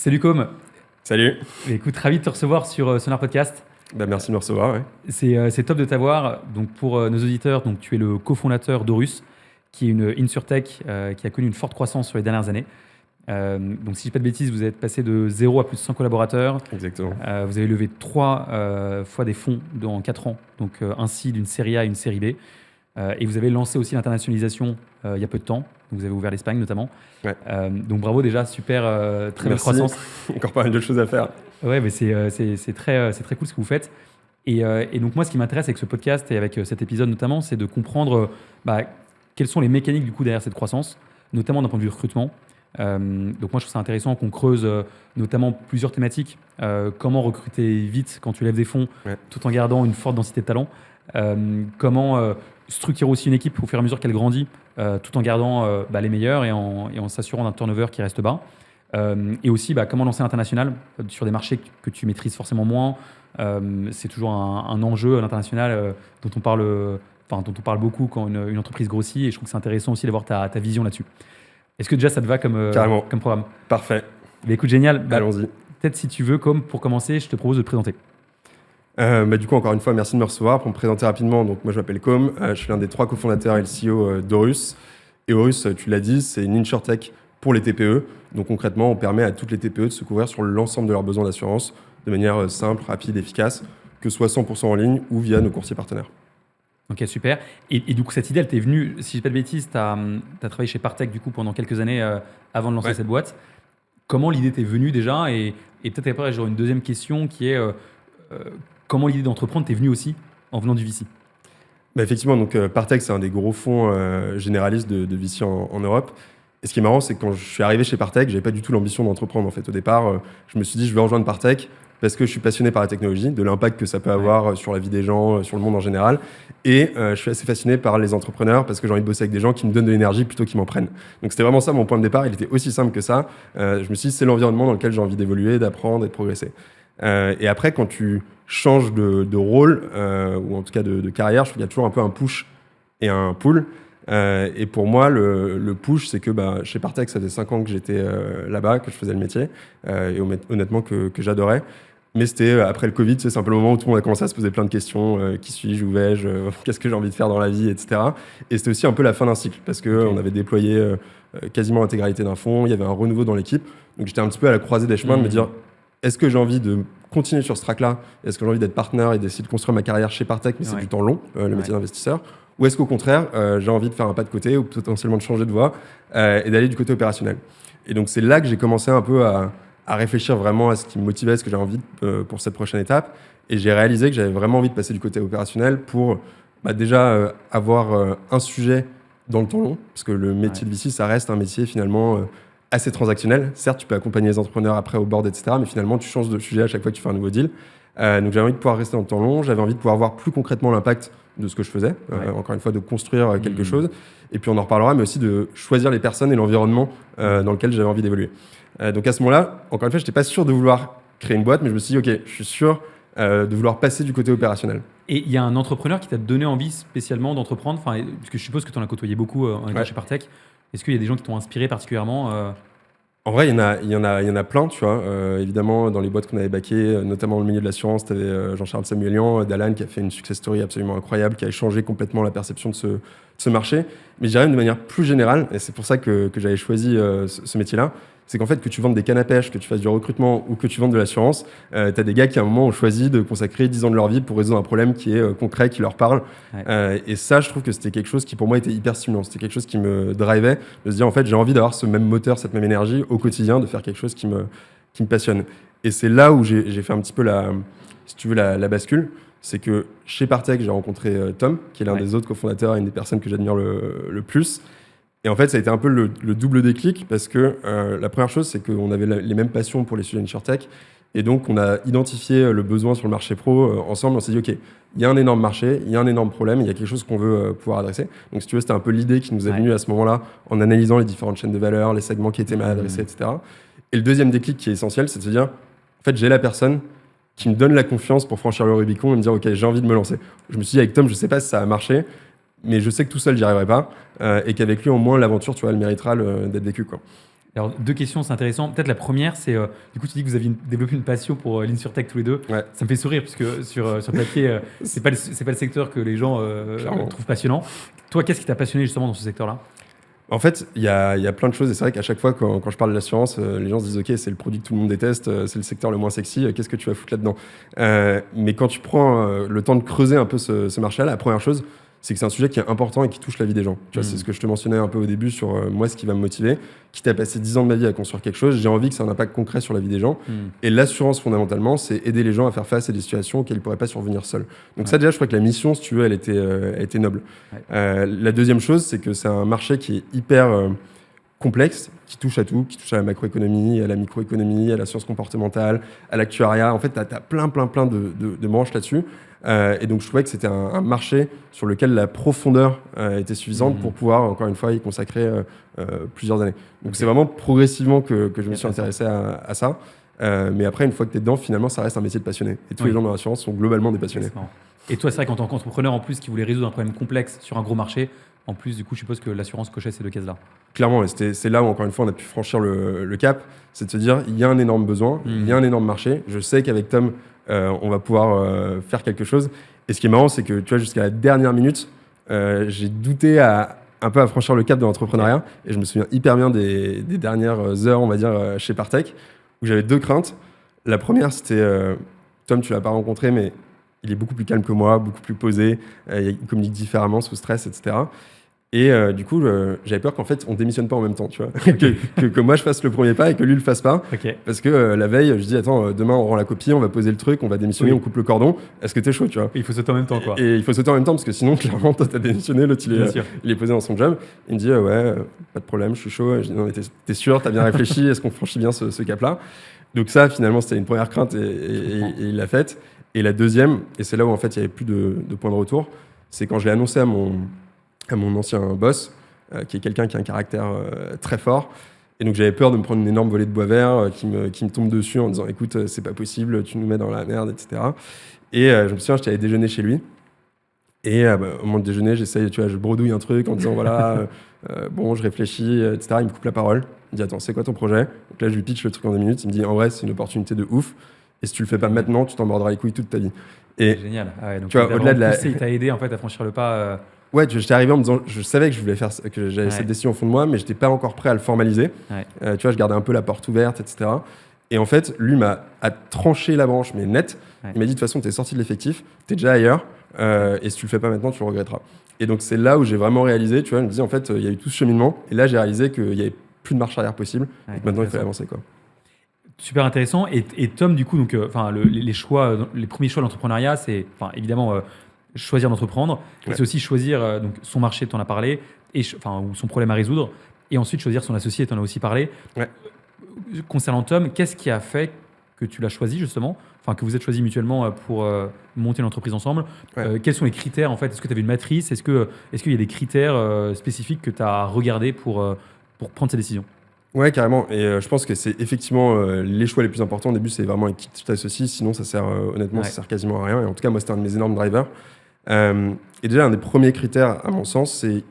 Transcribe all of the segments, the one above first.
Salut Com. Salut. Écoute, ravi de te recevoir sur Sonar Podcast. Merci de me recevoir. Ouais. C'est top de t'avoir. Donc pour nos auditeurs, donc tu es le cofondateur d'Aurus, qui est une insurtech qui a connu une forte croissance sur les dernières années. Donc si je dis pas de bêtises, vous êtes passé de 0 à plus de 100 collaborateurs. Exactement. Vous avez levé 3 fois des fonds en 4 ans, donc un seed, une série A et une série B. Et vous avez lancé aussi l'internationalisation il y a peu de temps. Donc vous avez ouvert l'Espagne notamment. Ouais. Donc bravo déjà, super, très belle croissance. Encore pas mal de choses à faire. Ouais, mais c'est très cool ce que vous faites. Et donc moi, ce qui m'intéresse avec ce podcast et avec cet épisode notamment, c'est de comprendre quelles sont les mécaniques du coup derrière cette croissance, notamment d'un point de vue recrutement. Donc moi, je trouve ça intéressant qu'on creuse notamment plusieurs thématiques. Comment recruter vite quand tu lèves des fonds, tout en gardant une forte densité de talent. Comment structurer aussi une équipe au fur et à mesure qu'elle grandit, tout en gardant les meilleurs et en s'assurant d'un turnover qui reste bas. Et aussi comment lancer l'international sur des marchés que tu maîtrises forcément moins. C'est toujours un enjeu à l'international dont on parle beaucoup quand une entreprise grossit, et je trouve que c'est intéressant aussi d'avoir ta vision là-dessus. Est-ce que déjà ça te va comme programme? Parfait. Écoute, génial. Allons-y. Peut-être si tu veux, pour commencer, je te propose de te présenter. Du coup, encore une fois, merci de me recevoir. Pour me présenter rapidement, donc moi je m'appelle Com, je suis l'un des 3 cofondateurs et le CEO d'Aurus. Et Aurus, tu l'as dit, c'est une insurtech pour les TPE. Donc concrètement, on permet à toutes les TPE de se couvrir sur l'ensemble de leurs besoins d'assurance de manière simple, rapide, efficace, que ce soit 100% en ligne ou via nos courtiers partenaires. Ok, super. Et du coup, cette idée, elle t'est venue, si je dis pas de bêtises, tu as travaillé chez Partech du coup pendant quelques années avant de lancer cette boîte. Comment l'idée t'est venue déjà? Et peut-être après, j'aurais une deuxième question qui est comment l'idée d'entreprendre t'est venue aussi en venant du VC? Effectivement, donc Partech, c'est un des gros fonds généralistes de VC en Europe. Et ce qui est marrant, c'est que quand je suis arrivé chez Partech, j'avais pas du tout l'ambition d'entreprendre. En fait, au départ, je me suis dit, je vais rejoindre Partech parce que je suis passionné par la technologie, de l'impact que ça peut avoir sur la vie des gens, sur le monde en général. Et je suis assez fasciné par les entrepreneurs parce que j'ai envie de bosser avec des gens qui me donnent de l'énergie plutôt qu'ils m'en prennent. Donc c'était vraiment ça mon point de départ. Il était aussi simple que ça. Je me suis dit, c'est l'environnement dans lequel j'ai envie d'évoluer, d'apprendre et de progresser. Et après, quand tu changes de rôle, ou en tout cas de carrière, je trouve qu'il y a toujours un peu un push et un pull. Et pour moi, le push, c'est que chez Partech, ça faisait 5 ans que j'étais là-bas, que je faisais le métier, et honnêtement que j'adorais. Mais c'était après le Covid, c'est un peu le moment où tout le monde a commencé à se poser plein de questions. Qui suis-je, où vais-je, qu'est-ce que j'ai envie de faire dans la vie, etc. Et c'était aussi un peu la fin d'un cycle, parce qu'on avait déployé quasiment l'intégralité d'un fonds, il y avait un renouveau dans l'équipe. Donc j'étais un petit peu à la croisée des chemins de me dire, est-ce que j'ai envie de continuer sur ce track-là? Est-ce que j'ai envie d'être partenaire et d'essayer de construire ma carrière chez Partech, mais c'est du temps long, le métier d'investisseur? Ou est-ce qu'au contraire, j'ai envie de faire un pas de côté ou potentiellement de changer de voie et d'aller du côté opérationnel? Et donc, c'est là que j'ai commencé un peu à réfléchir vraiment à ce qui me motivait, ce que j'avais envie pour cette prochaine étape. Et j'ai réalisé que j'avais vraiment envie de passer du côté opérationnel pour déjà avoir un sujet dans le temps long. Parce que le métier de VC, ça reste un métier finalement assez transactionnel. Certes, tu peux accompagner les entrepreneurs après au board, etc. Mais finalement, tu changes de sujet à chaque fois que tu fais un nouveau deal. Donc, j'avais envie de pouvoir rester dans le temps long. J'avais envie de pouvoir voir plus concrètement l'impact de ce que je faisais, encore une fois de construire quelque chose, et puis on en reparlera, mais aussi de choisir les personnes et l'environnement dans lequel j'avais envie d'évoluer. Donc à ce moment-là, encore une fois, je n'étais pas sûr de vouloir créer une boîte, mais je me suis dit, ok, je suis sûr de vouloir passer du côté opérationnel. Et il y a un entrepreneur qui t'a donné envie spécialement d'entreprendre, parce que je suppose que tu en as côtoyé beaucoup en étant chez Partech. Est-ce qu'il y a des gens qui t'ont inspiré particulièrement En vrai, il y en a plein, tu vois. Évidemment, dans les boîtes qu'on avait backées, notamment dans le milieu de l'assurance, tu avais Jean-Charles Samuelian d'Alan qui a fait une success story absolument incroyable, qui a changé complètement la perception de ce marché. Mais je dirais de manière plus générale, et c'est pour ça que j'avais choisi ce métier-là, c'est qu'en fait, que tu vendes des cannes à pêche, que tu fasses du recrutement ou que tu vendes de l'assurance, tu as des gars qui à un moment ont choisi de consacrer 10 ans de leur vie pour résoudre un problème qui est concret, qui leur parle. Et ça, je trouve que c'était quelque chose qui pour moi était hyper stimulant. C'était quelque chose qui me drivait, de se dire en fait j'ai envie d'avoir ce même moteur, cette même énergie au quotidien, de faire quelque chose qui me passionne. Et c'est là où j'ai fait un petit peu la bascule. C'est que chez Partech, j'ai rencontré Tom, qui est l'un des autres cofondateurs et une des personnes que j'admire le plus. Et en fait, ça a été un peu le double déclic parce que la première chose, c'est qu'on avait les mêmes passions pour les sujets insurtech. Et donc, on a identifié le besoin sur le marché pro ensemble. On s'est dit, OK, il y a un énorme marché, il y a un énorme problème, il y a quelque chose qu'on veut pouvoir adresser. Donc, si tu veux, c'était un peu l'idée qui nous est venue à ce moment-là en analysant les différentes chaînes de valeur, les segments qui étaient mal adressés, etc. Et le deuxième déclic qui est essentiel, c'est de se dire, en fait, j'ai la personne qui me donne la confiance pour franchir le Rubicon et me dire, OK, j'ai envie de me lancer. Je me suis dit, avec Tom, je ne sais pas si ça a marché, mais je sais que tout seul, j'y arriverai pas. Et qu'avec lui, au moins, l'aventure, tu vois, elle méritera d'être vécue, quoi. Alors, 2 questions, c'est intéressant. Peut-être la première, c'est du coup, tu dis que vous aviez développé une passion pour l'InsurTech tous les deux. Ouais. Ça me fait sourire, puisque sur papier, c'est pas le secteur que les gens Clairement. trouvent passionnant. Toi, qu'est-ce qui t'a passionné justement dans ce secteur-là? En fait, il y a plein de choses, et c'est vrai qu'à chaque fois, quand je parle de l'assurance, les gens se disent « Ok, c'est le produit que tout le monde déteste, c'est le secteur le moins sexy, qu'est-ce que tu vas foutre là-dedans ?» Mais quand tu prends le temps de creuser un peu ce marché-là, la première chose, c'est que c'est un sujet qui est important et qui touche la vie des gens. Tu vois, c'est ce que je te mentionnais un peu au début sur moi, ce qui va me motiver. Quitte à passer 10 ans de ma vie à construire quelque chose, j'ai envie que ça ait un impact concret sur la vie des gens. Et l'assurance, fondamentalement, c'est aider les gens à faire face à des situations auxquelles ils ne pourraient pas survenir seuls. Donc ça, déjà, je crois que la mission, si tu veux, elle était noble. La deuxième chose, c'est que c'est un marché qui est hyper complexe, qui touche à tout, qui touche à la macroéconomie, à la microéconomie, à la science comportementale, à l'actuariat. En fait, tu as plein de branches là-dessus. Et donc, je trouvais que c'était un marché sur lequel la profondeur était suffisante pour pouvoir, encore une fois, y consacrer plusieurs années. Donc, c'est vraiment progressivement que je me suis intéressé à ça. Mais après, une fois que tu es dedans, finalement, ça reste un métier de passionné. Et tous les gens dans l'assurance sont globalement des passionnés. Et toi, c'est vrai qu'en tant qu'entrepreneur, en plus, qui voulait résoudre un problème complexe sur un gros marché, en plus, du coup, je suppose que l'assurance cochait ces 2 cases-là. Clairement, et c'est là où, encore une fois, on a pu franchir le cap. C'est de se dire, il y a un énorme besoin, il y a un énorme marché. Je sais qu'avec Tom, on va pouvoir faire quelque chose. Et ce qui est marrant, c'est que, tu vois, jusqu'à la dernière minute, j'ai douté un peu à franchir le cap de l'entrepreneuriat. Et je me souviens hyper bien des dernières heures, on va dire, chez Partech, où j'avais 2 craintes. La première, c'était, Tom, tu l'as pas rencontré, mais il est beaucoup plus calme que moi, beaucoup plus posé, il communique différemment, sous stress, etc. Et du coup, j'avais peur qu'en fait, on démissionne pas en même temps, tu vois. que moi, je fasse le premier pas et que lui le fasse pas. Parce que la veille, je dis, attends, demain, on rend la copie, on va poser le truc, on va démissionner, on coupe le cordon. Est-ce que t'es chaud, tu vois? Il faut sauter en même temps, quoi. Et il faut sauter en même temps, parce que sinon, clairement, toi, t'as démissionné, l'autre, il est posé dans son job. Il me dit, ouais, pas de problème, je suis chaud. Je dis, non, mais t'es sûr, t'as bien réfléchi, est-ce qu'on franchit bien ce cap-là? Donc ça, finalement, c'était une première crainte et il l'a faite. Et la deuxième, et c'est là où en fait il n'y avait plus de point de retour, c'est quand je l'ai annoncé à mon ancien boss, qui est quelqu'un qui a un caractère très fort. Et donc j'avais peur de me prendre une énorme volée de bois vert qui me tombe dessus en disant écoute, c'est pas possible, tu nous mets dans la merde, etc. Et je me souviens, j'étais allé déjeuner chez lui. Et au moment de déjeuner, j'essaye, tu vois, je bredouille un truc en disant voilà, bon, je réfléchis, etc. Il me coupe la parole. Il me dit attends, c'est quoi ton projet? Donc là, je lui pitch le truc en 2 minutes. Il me dit en vrai, c'est une opportunité de ouf. Et si tu le fais pas maintenant, tu t'en mordras les couilles toute ta vie. Et génial. Ah ouais, donc tu vois, au-delà de la... il t'a aidé en fait à franchir le pas. Ouais, j'étais arrivé en me disant, je savais que je voulais faire, que j'avais cette décision au fond de moi, mais j'étais pas encore prêt à le formaliser. Tu vois, je gardais un peu la porte ouverte, etc. Et en fait, lui a tranché la branche, mais net. Il m'a dit de toute façon, t'es sorti de l'effectif, t'es déjà ailleurs, et si tu le fais pas maintenant, tu le regretteras. Et donc c'est là où j'ai vraiment réalisé, tu vois, je me dis en fait, il y a eu tout ce cheminement, et là j'ai réalisé qu'il y avait plus de marche arrière possible, et que maintenant il fallait avancer, quoi. Super intéressant. Et Tom, du coup, donc, les choix, les premiers choix de l'entrepreneuriat, c'est évidemment choisir d'entreprendre. Et c'est aussi choisir donc, son marché, tu en as parlé, ou son problème à résoudre. Et ensuite choisir son associé, tu en as aussi parlé. Concernant Tom, qu'est-ce qui a fait que tu l'as choisi justement, que vous êtes choisi mutuellement pour monter l'entreprise ensemble? Quels sont les critères en fait? Est-ce que tu avais une matrice? Est-ce qu'il y a des critères spécifiques que tu as regardés pour prendre ces décisions? Ouais, carrément. Et je pense que c'est effectivement les choix les plus importants. Au début, c'est vraiment avec qui tu t'associes. Sinon, ça sert, honnêtement, ça sert quasiment à rien. Et en tout cas, moi, c'était un de mes énormes drivers. Et déjà, un des premiers critères, à mon sens, c'est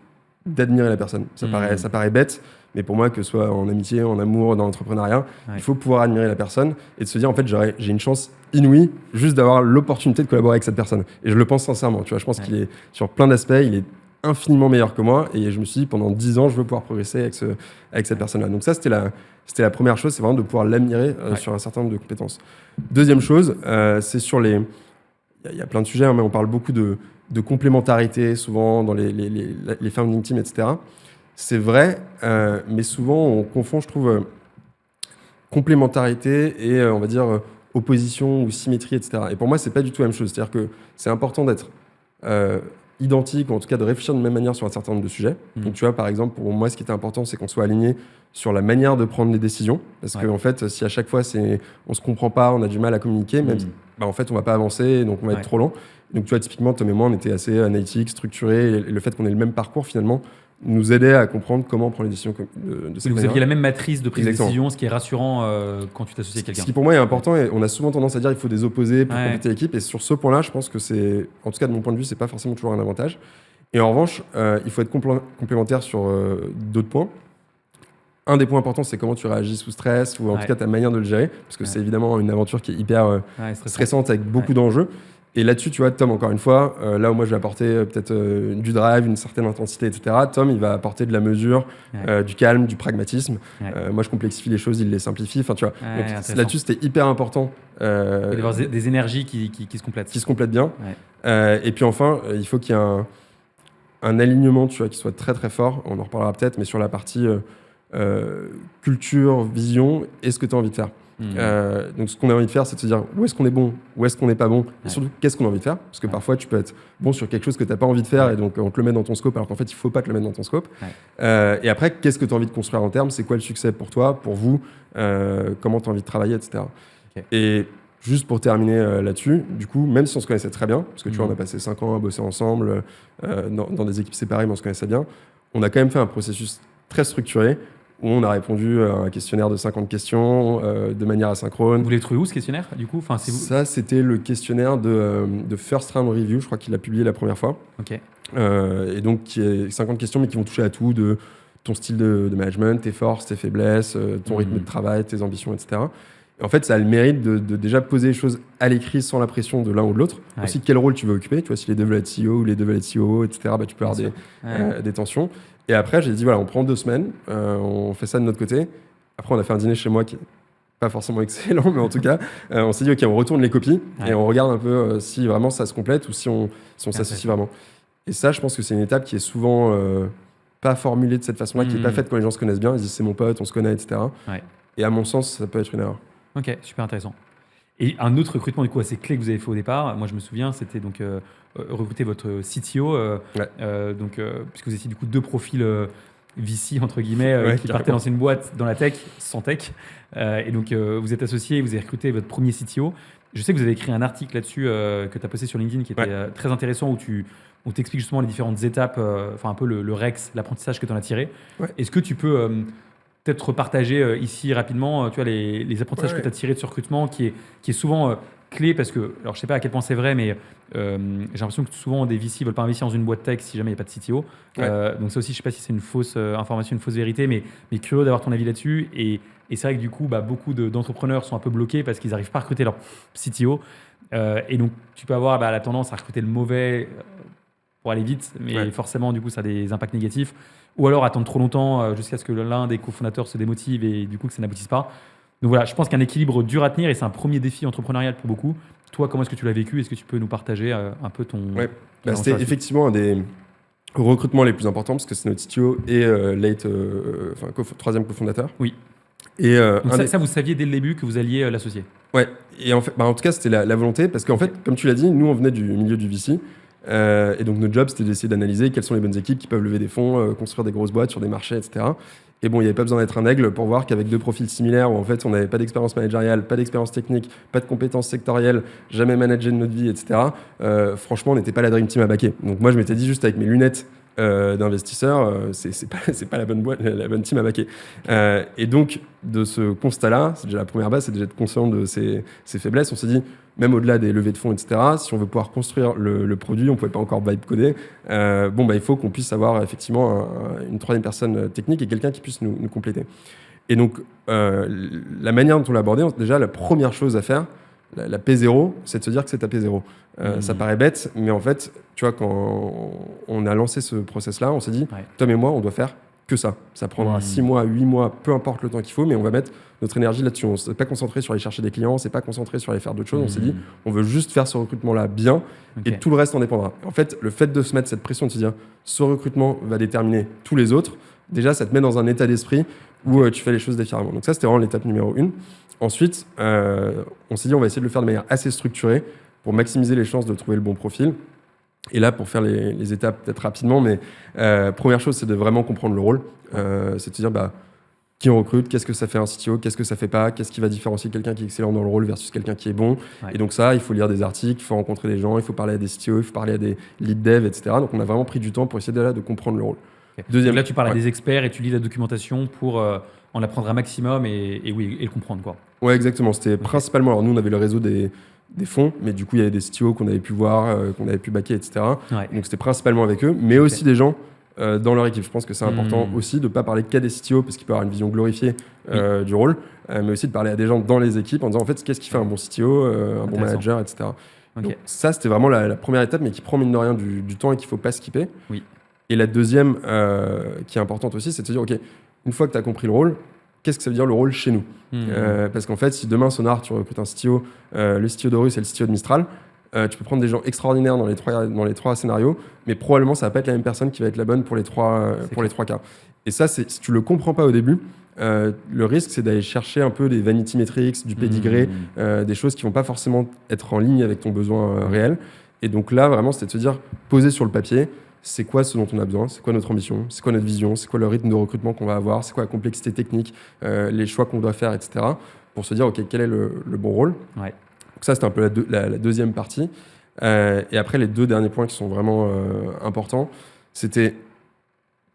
d'admirer la personne. Ça paraît bête, mais pour moi, que ce soit en amitié, en amour, dans l'entrepreneuriat, il faut pouvoir admirer la personne et de se dire, en fait, j'ai une chance inouïe juste d'avoir l'opportunité de collaborer avec cette personne. Et je le pense sincèrement. Tu vois, je pense qu'il est, sur plein d'aspects, il est infiniment meilleur que moi, et je me suis dit pendant 10 ans je veux pouvoir progresser avec cette personne-là. Donc ça c'était la première chose, c'est vraiment de pouvoir l'admirer sur un certain nombre de compétences. Deuxième chose, c'est sur il y a plein de sujets, mais on parle beaucoup de complémentarité souvent dans les founding teams, etc. C'est vrai, mais souvent on confond, je trouve, complémentarité et on va dire opposition ou symétrie, etc. Et pour moi c'est pas du tout la même chose, c'est-à-dire que c'est important d'être identique, ou en tout cas de réfléchir de la même manière sur un certain nombre de sujets. Donc tu vois, par exemple, pour moi, ce qui était important, c'est qu'on soit aligné sur la manière de prendre les décisions. Parce que en fait, si à chaque fois, on se comprend pas, on a du mal à communiquer, même en fait, on va pas avancer, donc on va être trop lent. Donc tu vois, typiquement, Tom et moi, on était assez analytiques, structurés, et le fait qu'on ait le même parcours, finalement, nous aidait à comprendre comment prendre les décisions de cette manière. Vous aviez la même matrice de prise de décision, ce qui est rassurant quand tu t'associes à quelqu'un. Ce qui pour moi est important, et on a souvent tendance à dire qu'il faut des opposés pour compléter l'équipe, et sur ce point-là, je pense que c'est, en tout cas de mon point de vue, c'est pas forcément toujours un avantage. Et en revanche, il faut être complémentaire sur d'autres points. un des points importants, c'est comment tu réagis sous stress ou en tout cas ta manière de le gérer, parce que c'est évidemment une aventure qui est hyper stressante avec beaucoup d'enjeux. Et là-dessus, tu vois, Tom, encore une fois, là où moi je vais apporter peut-être du drive, une certaine intensité, etc., Tom, il va apporter de la mesure, du calme, du pragmatisme. Moi, je complexifie les choses, il les simplifie. Enfin, tu vois. Donc, là-dessus, c'était hyper important. Il va y avoir des énergies qui se complètent. Qui se complètent bien. Et puis enfin, il faut qu'il y ait un alignement, tu vois, qui soit très très fort. On en reparlera peut-être, mais sur la partie culture, vision et ce que tu as envie de faire. Donc ce qu'on a envie de faire, c'est de se dire où est-ce qu'on est bon, où est-ce qu'on n'est pas bon, et surtout qu'est-ce qu'on a envie de faire, parce que parfois tu peux être bon sur quelque chose que tu n'as pas envie de faire et donc on te le met dans ton scope alors qu'en fait il ne faut pas te le mettre dans ton scope. Et après, qu'est-ce que tu as envie de construire en termes, c'est quoi le succès pour toi, pour vous, comment tu as envie de travailler, etc. Et juste pour terminer là-dessus, du coup, même si on se connaissait très bien, parce que tu vois, on a passé 5 ans à bosser ensemble dans des équipes séparées, mais on se connaissait bien, on a quand même fait un processus très structuré où on a répondu à un questionnaire de 50 questions de manière asynchrone. Vous l'avez trouvé où ce questionnaire, du coup? Enfin, c'est vous... Ça, c'était le questionnaire de First Round Review, je crois qu'il l'a publié la première fois. Et donc, qui est 50 questions, mais qui vont toucher à tout, de ton style de management, tes forces, tes faiblesses, ton rythme de travail, tes ambitions, etc. Et en fait, ça a le mérite de déjà poser les choses à l'écrit sans la pression de l'un ou de l'autre. Aussi, quel rôle tu veux occuper. Tu vois, si les deux veulent être CEO ou les deux veulent être CEO, etc., bah, tu peux avoir des tensions. Et après, j'ai dit, voilà, on prend 2 semaines, on fait ça de notre côté. Après, on a fait un dîner chez moi qui n'est pas forcément excellent, mais en tout cas, on s'est dit, OK, on retourne les copies et on regarde un peu si vraiment ça se complète ou si on s'associe vraiment. Et ça, je pense que c'est une étape qui est souvent pas formulée de cette façon-là, qui n'est pas faite quand les gens se connaissent bien. Ils disent, c'est mon pote, on se connaît, etc. Et à mon sens, ça peut être une erreur. Ok, super intéressant. Et un autre recrutement du coup assez clé que vous avez fait au départ, moi je me souviens, c'était donc recruter votre CTO, puisque vous étiez du coup 2 profils VC entre guillemets qui partaient dans une boîte dans la tech, sans tech, et donc vous êtes associés, vous avez recruté votre premier CTO. Je sais que vous avez écrit un article là-dessus que tu as posté sur LinkedIn qui était très intéressant où tu expliques justement les différentes étapes, enfin un peu le REX, l'apprentissage que tu en as tiré. Est-ce que tu peux peut-être repartager ici rapidement tu vois, les apprentissages que tu as tirés de ce recrutement qui est souvent clé parce que, alors je sais pas à quel point c'est vrai, mais j'ai l'impression que souvent des VC ne veulent pas investir dans une boîte tech si jamais il n'y a pas de CTO. Donc ça aussi, je sais pas si c'est une fausse information, une fausse vérité, mais curieux d'avoir ton avis là-dessus. Et c'est vrai que du coup, beaucoup d'entrepreneurs sont un peu bloqués parce qu'ils n'arrivent pas à recruter leur CTO. Et donc tu peux avoir la tendance à recruter le mauvais pour aller vite, mais forcément du coup ça a des impacts négatifs. Ou alors attendre trop longtemps jusqu'à ce que l'un des cofondateurs se démotive et du coup que ça n'aboutisse pas. Donc voilà, je pense qu'un équilibre dur à tenir et c'est un premier défi entrepreneurial pour beaucoup. Toi, comment est-ce que tu l'as vécu? Est-ce que tu peux nous partager un peu ton... C'était effectivement un des recrutements les plus importants parce que c'est notre CTO et troisième cofondateur. Oui. Et donc ça, vous saviez dès le début que vous alliez l'associer? Ouais, et en fait, en tout cas, c'était la volonté parce qu'en fait, comme tu l'as dit, nous, on venait du milieu du VC. Et donc notre job c'était d'essayer d'analyser quelles sont les bonnes équipes qui peuvent lever des fonds, construire des grosses boîtes sur des marchés, etc. Et bon, il n'y avait pas besoin d'être un aigle pour voir qu'avec 2 profils similaires où en fait on n'avait pas d'expérience managériale, pas d'expérience technique, pas de compétences sectorielles, jamais managé de notre vie, etc. Franchement, on n'était pas la dream team à baquer. Donc moi je m'étais dit juste avec mes lunettes d'investisseur, c'est pas la bonne boîte, la bonne team à baquer. Et donc de ce constat-là, c'est déjà la première base, c'est déjà être conscient de ses faiblesses. On s'est dit, même au-delà des levées de fonds, etc., si on veut pouvoir construire le produit, on ne pouvait pas encore vibe coder. Il faut qu'on puisse avoir effectivement une troisième personne technique et quelqu'un qui puisse nous compléter. Et donc, la manière dont on l'a abordé, déjà, la première chose à faire, la P0, c'est de se dire que c'est ta P0. Ça paraît bête, mais en fait, tu vois, quand on a lancé ce process-là, on s'est dit, Tom et moi, on doit faire que ça. Ça prendra 6 mois, 8 mois, peu importe le temps qu'il faut, mais on va mettre notre énergie là-dessus. On ne s'est pas concentré sur aller chercher des clients, on ne s'est pas concentré sur aller faire d'autres choses. On s'est dit, on veut juste faire ce recrutement-là bien et tout le reste en dépendra. En fait, le fait de se mettre cette pression, de se dire, ce recrutement va déterminer tous les autres, déjà, ça te met dans un état d'esprit où tu fais les choses différemment. Donc ça, c'était vraiment l'étape numéro 1. Ensuite, on s'est dit, on va essayer de le faire de manière assez structurée pour maximiser les chances de trouver le bon profil. Et là, pour faire les étapes peut-être rapidement, mais première chose, c'est de vraiment comprendre le rôle. C'est de se dire qui on recrute, qu'est-ce que ça fait un CTO, qu'est-ce que ça fait pas, qu'est-ce qui va différencier quelqu'un qui est excellent dans le rôle versus quelqu'un qui est bon. Et donc ça, il faut lire des articles, il faut rencontrer des gens, il faut parler à des CTO, il faut parler à des lead dev, etc. Donc on a vraiment pris du temps pour essayer de comprendre le rôle. Deuxième, là, tu parles à des experts et tu lis la documentation pour en apprendre un maximum et le comprendre, quoi. Ouais, exactement. C'était principalement... Alors nous, on avait le réseau des fonds, mais du coup, il y avait des CTO qu'on avait pu voir, qu'on avait pu backer, etc. Donc, c'était principalement avec eux, mais aussi des gens dans leur équipe. Je pense que c'est important aussi de ne pas parler qu'à des CTO parce qu'il peut avoir une vision glorifiée du rôle, mais aussi de parler à des gens dans les équipes en disant en fait qu'est-ce qui fait un bon CTO, un bon manager, etc. Okay. Donc ça, c'était vraiment la première étape, mais qui prend mine de rien du temps et qu'il ne faut pas skipper. Oui. Et la deuxième, qui est importante aussi, c'est de se dire, OK, une fois que tu as compris le rôle, qu'est-ce que ça veut dire le rôle chez nous ? Parce qu'en fait, si demain, Sonar, tu recrutes un CTO, le CTO d'Horus et le CTO de Mistral, tu peux prendre des gens extraordinaires dans les trois scénarios, mais probablement, ça va pas être la même personne qui va être la bonne pour les trois cas. Et ça, si tu le comprends pas au début, le risque, c'est d'aller chercher un peu des vanity metrics, du pedigree, des choses qui vont pas forcément être en ligne avec ton besoin réel. Et donc là, vraiment, c'était de se dire, poser sur le papier, c'est quoi ce dont on a besoin, c'est quoi notre ambition, c'est quoi notre vision, c'est quoi le rythme de recrutement qu'on va avoir, c'est quoi la complexité technique, les choix qu'on doit faire, etc. Pour se dire, OK, quel est le bon rôle. Ouais. Donc ça, c'était un peu la deuxième partie. Et après, les deux derniers points qui sont vraiment importants, c'était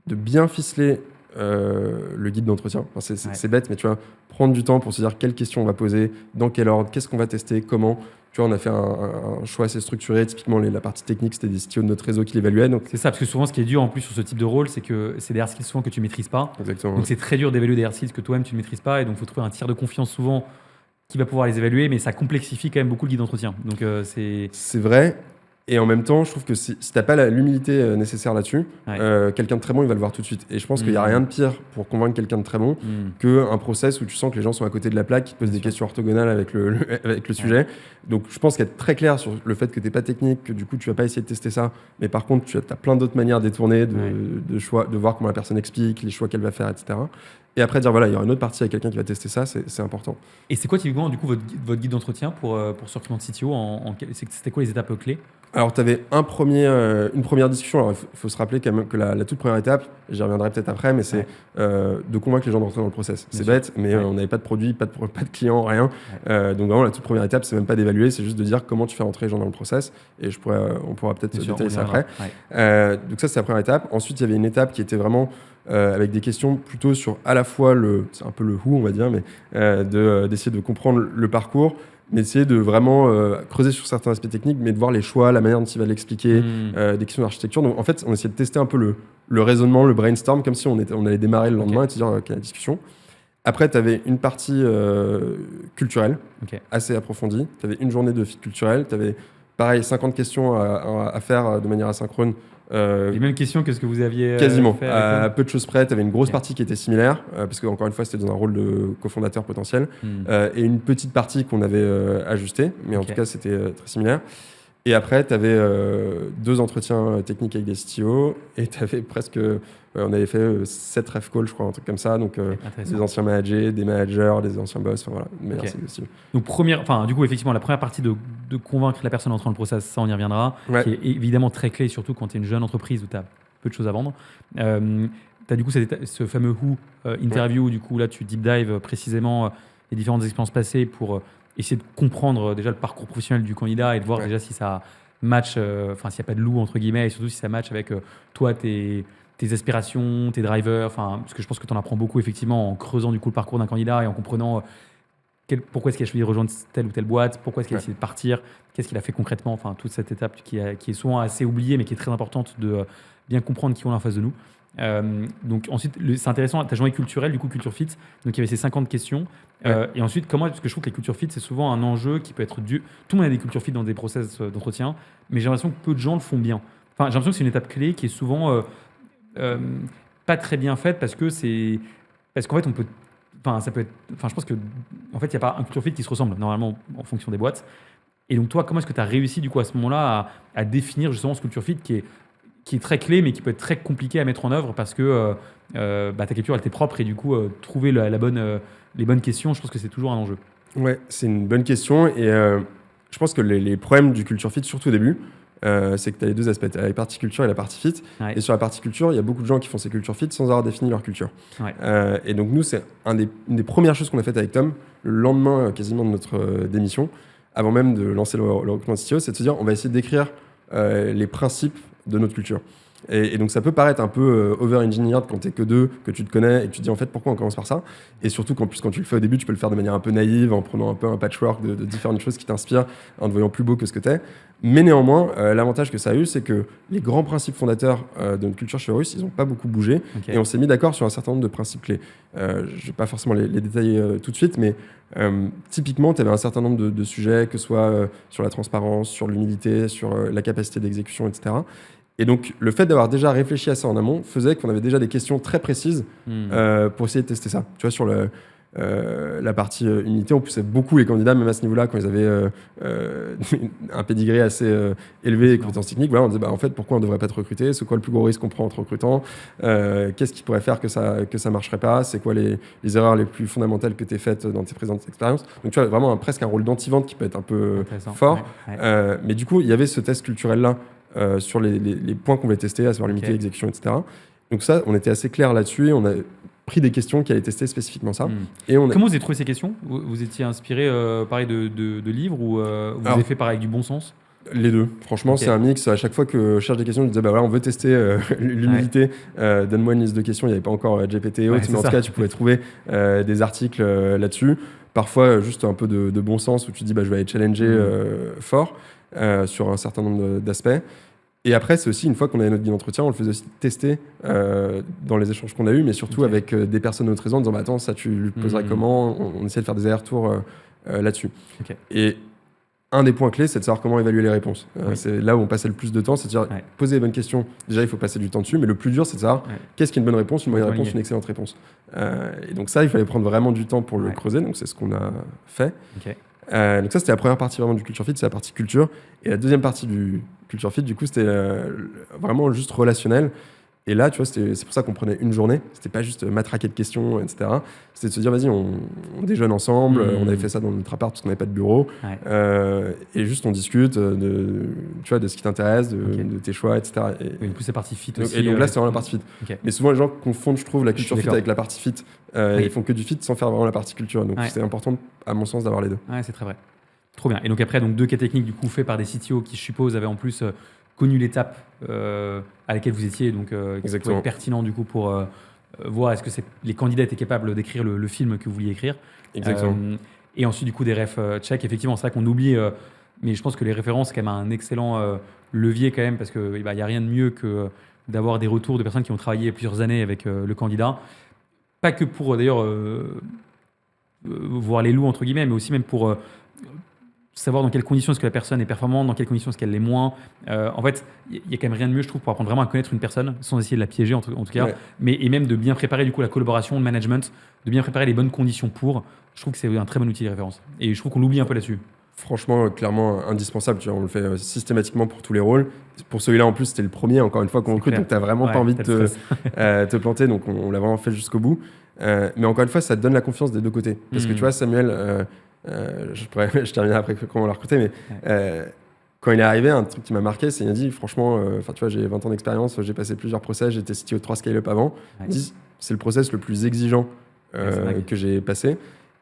de bien ficeler le guide d'entretien. Enfin, c'est bête, mais tu vois, prendre du temps pour se dire quelles questions on va poser, dans quel ordre, qu'est-ce qu'on va tester, comment. Tu vois, on a fait un choix assez structuré. Typiquement, la partie technique, c'était des CTO de notre réseau qui l'évaluaient. Donc... C'est ça, parce que souvent, ce qui est dur en plus sur ce type de rôle, c'est que c'est des hard skills souvent que tu ne maîtrises pas. Exactement. Donc, c'est très dur d'évaluer des hard skills que toi-même tu ne maîtrises pas. Et donc, il faut trouver un tiers de confiance souvent qui va pouvoir les évaluer, mais ça complexifie quand même beaucoup le guide d'entretien. Donc, c'est vrai. Et en même temps, je trouve que si tu n'as pas l'humilité nécessaire là-dessus, quelqu'un de très bon, il va le voir tout de suite. Et je pense qu'il n'y a rien de pire pour convaincre quelqu'un de très bon qu'un process où tu sens que les gens sont à côté de la plaque, qui te posent des questions orthogonales avec le sujet. Donc, je pense qu'être très clair sur le fait que tu n'es pas technique, que du coup, tu ne vas pas essayer de tester ça, mais par contre, tu as plein d'autres manières détournées de choix, de voir comment la personne explique, les choix qu'elle va faire, etc. Et après, dire voilà, il y aura une autre partie avec quelqu'un qui va tester ça, c'est important. Et c'est quoi typiquement du coup votre guide d'entretien pour ce recrutement de CTO c'était quoi les étapes clés ? Alors, tu avais une première discussion. Alors, il faut se rappeler quand même que la toute première étape, j'y reviendrai peut-être après, mais c'est de convaincre les gens de rentrer dans le process. C'est bête, mais on n'avait pas de produit, pas de client, rien. Donc, vraiment, la toute première étape, c'est même pas d'évaluer, c'est juste de dire comment tu fais rentrer les gens dans le process. Et on pourra peut-être détailler ça après. Donc, ça, c'est la première étape. Ensuite, il y avait une étape qui était vraiment avec des questions plutôt sur à la fois c'est un peu le who, on va dire, mais d'essayer de comprendre le parcours, mais essayer de vraiment creuser sur certains aspects techniques, mais de voir les choix, la manière dont il va l'expliquer, des questions d'architecture. Donc en fait, on essayait de tester un peu le raisonnement, le brainstorm, comme si on allait démarrer le lendemain et te dire OK, la discussion. Après, tu avais une partie culturelle, assez approfondie. Tu avais une journée de fit culturel. Tu avais, pareil, 50 questions à faire de manière asynchrone. Les mêmes questions que ce que vous aviez quasiment, fait à peu de choses près. Tu avais une grosse partie qui était similaire, parce qu'encore une fois, c'était dans un rôle de cofondateur potentiel, et une petite partie qu'on avait ajustée, mais en tout cas, c'était très similaire. Et après, tu avais 2 entretiens techniques avec des CTO, et tu avais presque... on avait fait 7 ref calls, je crois, un truc comme ça. Donc, des anciens managers, des managers, des anciens boss, enfin voilà. Merci aussi. Donc, du coup, effectivement, la première partie de convaincre la personne d'entrer dans le process, ça, on y reviendra, qui est évidemment très clé, surtout quand tu es une jeune entreprise où tu as peu de choses à vendre. Tu as du coup ce fameux who interview, où du coup, là, tu deep dive précisément les différentes expériences passées pour essayer de comprendre déjà le parcours professionnel du candidat et de voir déjà si ça match, s'il n'y a pas de loup, entre guillemets, et surtout si ça match avec toi, tes aspirations, tes drivers, parce que je pense que tu en apprends beaucoup effectivement en creusant du coup le parcours d'un candidat et en comprenant pourquoi est-ce qu'il a choisi de rejoindre telle ou telle boîte, pourquoi est-ce qu'il a décidé de partir, qu'est-ce qu'il a fait concrètement, toute cette étape qui est souvent assez oubliée mais qui est très importante de bien comprendre qui on a en face de nous. Donc ensuite, c'est intéressant, ta journée culturelle, du coup culture fit, donc il y avait ces 50 questions. Et ensuite, parce que je trouve que les culture fit, c'est souvent un enjeu qui peut être dû. Tout le monde a des culture fit dans des process d'entretien, mais j'ai l'impression que peu de gens le font bien. J'ai l'impression que c'est une étape clé qui est souvent pas très bien faite parce qu'en fait on peut ça peut être je pense que en fait il n'y a pas un culture fit qui se ressemble normalement en fonction des boîtes. Et donc toi, comment est-ce que tu as réussi du coup à ce moment-là à définir justement ce culture fit qui est très clé mais qui peut être très compliqué à mettre en œuvre parce que ta culture elle t'est propre et du coup trouver les bonnes questions, je pense que c'est toujours un enjeu. Ouais, c'est une bonne question et je pense que les problèmes du culture fit, surtout au début, c'est que tu as les 2 aspects, la partie culture et la partie fit. Et sur la partie culture, il y a beaucoup de gens qui font ces culture fit sans avoir défini leur culture. Et donc nous, c'est une des premières choses qu'on a faites avec Tom, le lendemain quasiment de notre démission, avant même de lancer le recrutement de CTO, c'est de se dire on va essayer d'écrire les principes de notre culture. Et donc ça peut paraître un peu over-engineered quand t'es que deux, que tu te connais et que tu te dis en fait pourquoi on commence par ça. Et surtout qu'en plus quand tu le fais au début, tu peux le faire de manière un peu naïve, en prenant un peu un patchwork de différentes choses qui t'inspirent, en te voyant plus beau que ce que t'es. Mais néanmoins, l'avantage que ça a eu, c'est que les grands principes fondateurs de notre culture chez Horus, ils n'ont pas beaucoup bougé. Ok. Et on s'est mis d'accord sur un certain nombre de principes clés. Je ne vais pas forcément les détailler tout de suite, mais typiquement, tu avais un certain nombre de sujets, que ce soit sur la transparence, sur l'humilité, sur la capacité d'exécution, etc. Et donc, le fait d'avoir déjà réfléchi à ça en amont faisait qu'on avait déjà des questions très précises pour essayer de tester ça. Tu vois, sur la partie unité, on poussait beaucoup les candidats, même à ce niveau-là, quand ils avaient un pédigré assez élevé et compétences techniques. Voilà, on disait, en fait, pourquoi on ne devrait pas te recruter? C'est quoi le plus gros risque qu'on prend en te recrutant? Qu'est-ce qui pourrait faire que ça ne marcherait pas? C'est quoi les erreurs les plus fondamentales que tu as faites dans tes présentes expériences? Donc, tu vois, vraiment presque un rôle d'anti-vente qui peut être un peu fort. Ouais. Mais du coup, il y avait ce test culturel-là sur les points qu'on voulait tester, à savoir l'unité, l'exécution, etc. Donc ça, on était assez clair là-dessus. On a pris des questions qui allaient tester spécifiquement ça. Et Comment vous avez trouvé ces questions? Vous étiez inspiré pareil de livres ou vous avez fait pareil avec du bon sens? Les deux. Franchement, c'est un mix. À chaque fois que je cherche des questions, je disais, voilà, on veut tester l'humilité. Donne-moi une liste de questions. Il n'y avait pas encore GPT et autres, mais en tout cas, tu pouvais trouver des articles là-dessus. Parfois, juste un peu de bon sens où tu dis, je vais aller challenger fort sur un certain nombre d'aspects. Et après, c'est aussi, une fois qu'on avait notre guide d'entretien, on le faisait aussi tester dans les échanges qu'on a eus, mais surtout avec des personnes de notre réseau en disant, attends, ça, tu le poserais comment? On essayait de faire des allers-retours là-dessus. Et un des points clés, c'est de savoir comment évaluer les réponses. C'est là où on passait le plus de temps, c'est-à-dire poser les bonnes questions. Déjà, il faut passer du temps dessus, mais le plus dur, c'est de savoir qu'est-ce qui est une bonne réponse, une moyenne réponse, une excellente réponse. Et donc ça, il fallait prendre vraiment du temps pour le creuser, donc c'est ce qu'on a fait. Donc ça, c'était la première partie vraiment du Culture Fit, c'est la partie culture. Et la deuxième partie du Culture Fit, du coup, c'était vraiment juste relationnel. Et là, tu vois, c'est pour ça qu'on prenait une journée. C'était pas juste matraquer de questions, etc. C'était de se dire, vas-y, on déjeune ensemble. On avait fait ça dans notre appart parce qu'on n'avait pas de bureau. Et juste, on discute tu vois, de ce qui t'intéresse, de tes choix, etc. Et du coup, c'est partie fit aussi. Et donc là, c'est vraiment la partie fit. Mais souvent, les gens confondent, je trouve, la culture fit avec la partie fit. Ils font que du fit sans faire vraiment la partie culture. Donc c'est important, à mon sens, d'avoir les deux. Ouais, c'est très vrai. Trop bien. Et donc après, 2 cas techniques du coup faits par des CTO qui, je suppose, avaient en plus connu l'étape à laquelle vous étiez, donc qui pouvait être pertinent du coup pour voir est-ce que les candidats étaient capables d'écrire le film que vous vouliez écrire. Exactement. Et ensuite du coup des refs check. Effectivement, c'est vrai qu'on oublie, mais je pense que les références c'est quand même un excellent levier quand même parce que y a rien de mieux que d'avoir des retours de personnes qui ont travaillé plusieurs années avec le candidat. Pas que pour d'ailleurs voir les loups entre guillemets, mais aussi même pour savoir dans quelles conditions est-ce que la personne est performante, dans quelles conditions est-ce qu'elle l'est moins. En fait, il y a quand même rien de mieux, je trouve, pour apprendre vraiment à connaître une personne, sans essayer de la piéger en tout cas, et même de bien préparer du coup la collaboration, le management, de bien préparer les bonnes conditions pour. Je trouve que c'est un très bon outil de référence. Et je trouve qu'on l'oublie un peu là-dessus. Franchement, clairement indispensable. Tu vois, on le fait systématiquement pour tous les rôles. Pour celui-là, en plus, c'était le premier, encore une fois, qu'on recrute, donc tu n'as vraiment pas envie de te planter, donc on l'a vraiment fait jusqu'au bout. Mais encore une fois, ça te donne la confiance des deux côtés. Parce que tu vois, Samuel... je terminerai après comment on l'a recruté, mais quand il est arrivé, un truc qui m'a marqué, c'est qu'il m'a dit, franchement, tu vois, j'ai 20 ans d'expérience, j'ai passé plusieurs process, j'étais CTO de 3 scale-up avant. Il dit, c'est le process le plus exigeant que j'ai passé.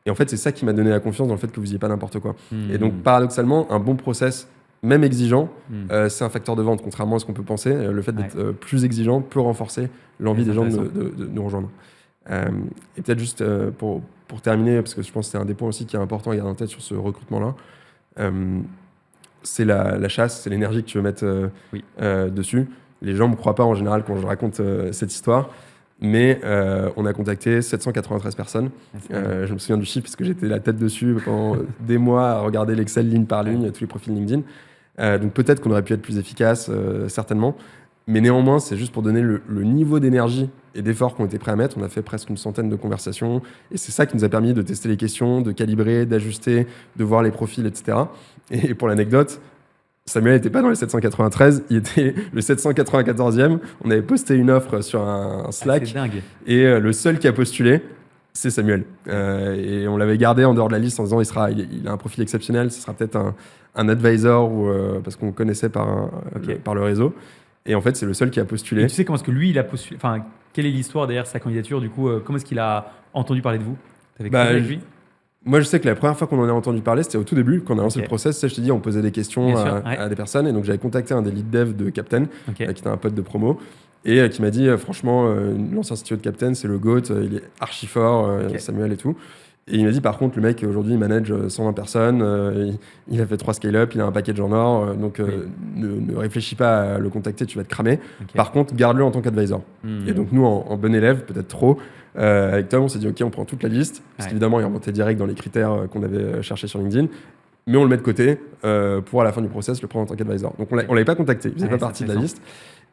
Et en fait, c'est ça qui m'a donné la confiance dans le fait que vous n'ayez pas n'importe quoi. Et donc, paradoxalement, un bon process, même exigeant, c'est un facteur de vente, contrairement à ce qu'on peut penser. Le fait d'être plus exigeant peut renforcer l'envie des gens de nous rejoindre. Et peut-être juste pour terminer, parce que je pense que c'est un des points aussi qui est important à garder en tête sur ce recrutement-là, c'est la chasse, c'est l'énergie que tu veux mettre dessus. Les gens ne me croient pas en général quand je raconte cette histoire, mais on a contacté 793 personnes. Je me souviens du chiffre parce que j'étais la tête dessus pendant des mois à regarder l'Excel ligne par ligne, tous les profils LinkedIn. Donc peut-être qu'on aurait pu être plus efficace, certainement. Mais néanmoins, c'est juste pour donner le niveau d'énergie et d'efforts qu'on était prêts à mettre. On a fait presque une centaine de conversations. Et c'est ça qui nous a permis de tester les questions, de calibrer, d'ajuster, de voir les profils, etc. Et pour l'anecdote, Samuel n'était pas dans les 793, il était le 794e. On avait posté une offre sur un Slack. C'est dingue. Et le seul qui a postulé, c'est Samuel. Et on l'avait gardé en dehors de la liste en disant il a un profil exceptionnel, ce sera peut-être un advisor parce qu'on le connaissait par le réseau. Et en fait, c'est le seul qui a postulé. Et tu sais comment est-ce que lui, il a postulé? Enfin, quelle est l'histoire derrière sa candidature? Du coup, comment est-ce qu'il a entendu parler de vous? T'avais avec lui? Moi, je sais que la première fois qu'on en a entendu parler, c'était au tout début, quand on a lancé Ok. le process. Je t'ai dit, on posait des questions Bien sûr, ouais. à des personnes. Et donc, j'avais contacté un des lead dev de Captain, Ok. qui était un pote de promo, et qui m'a dit, franchement, l'ancien CTO de Captain, c'est le GOAT, il est archi fort, Ok. Samuel et tout. Et il m'a dit, par contre, le mec, aujourd'hui, il manage 120 personnes, il a fait 3 scale-up, il a un package en or, donc ne réfléchis pas à le contacter, tu vas te cramer. Ok. Par contre, garde-le en tant qu'advisor. Hmm. Et donc, nous, en bon élève, peut-être trop, avec Tom, on s'est dit, OK, on prend toute la liste, parce Ouais. qu'évidemment, il remontait direct dans les critères qu'on avait cherchés sur LinkedIn, mais on le met de côté pour, à la fin du process, le prendre en tant qu'advisor. Donc, on l'avait pas contacté, il faisait Ouais, pas c'est partie de la intéressant. liste.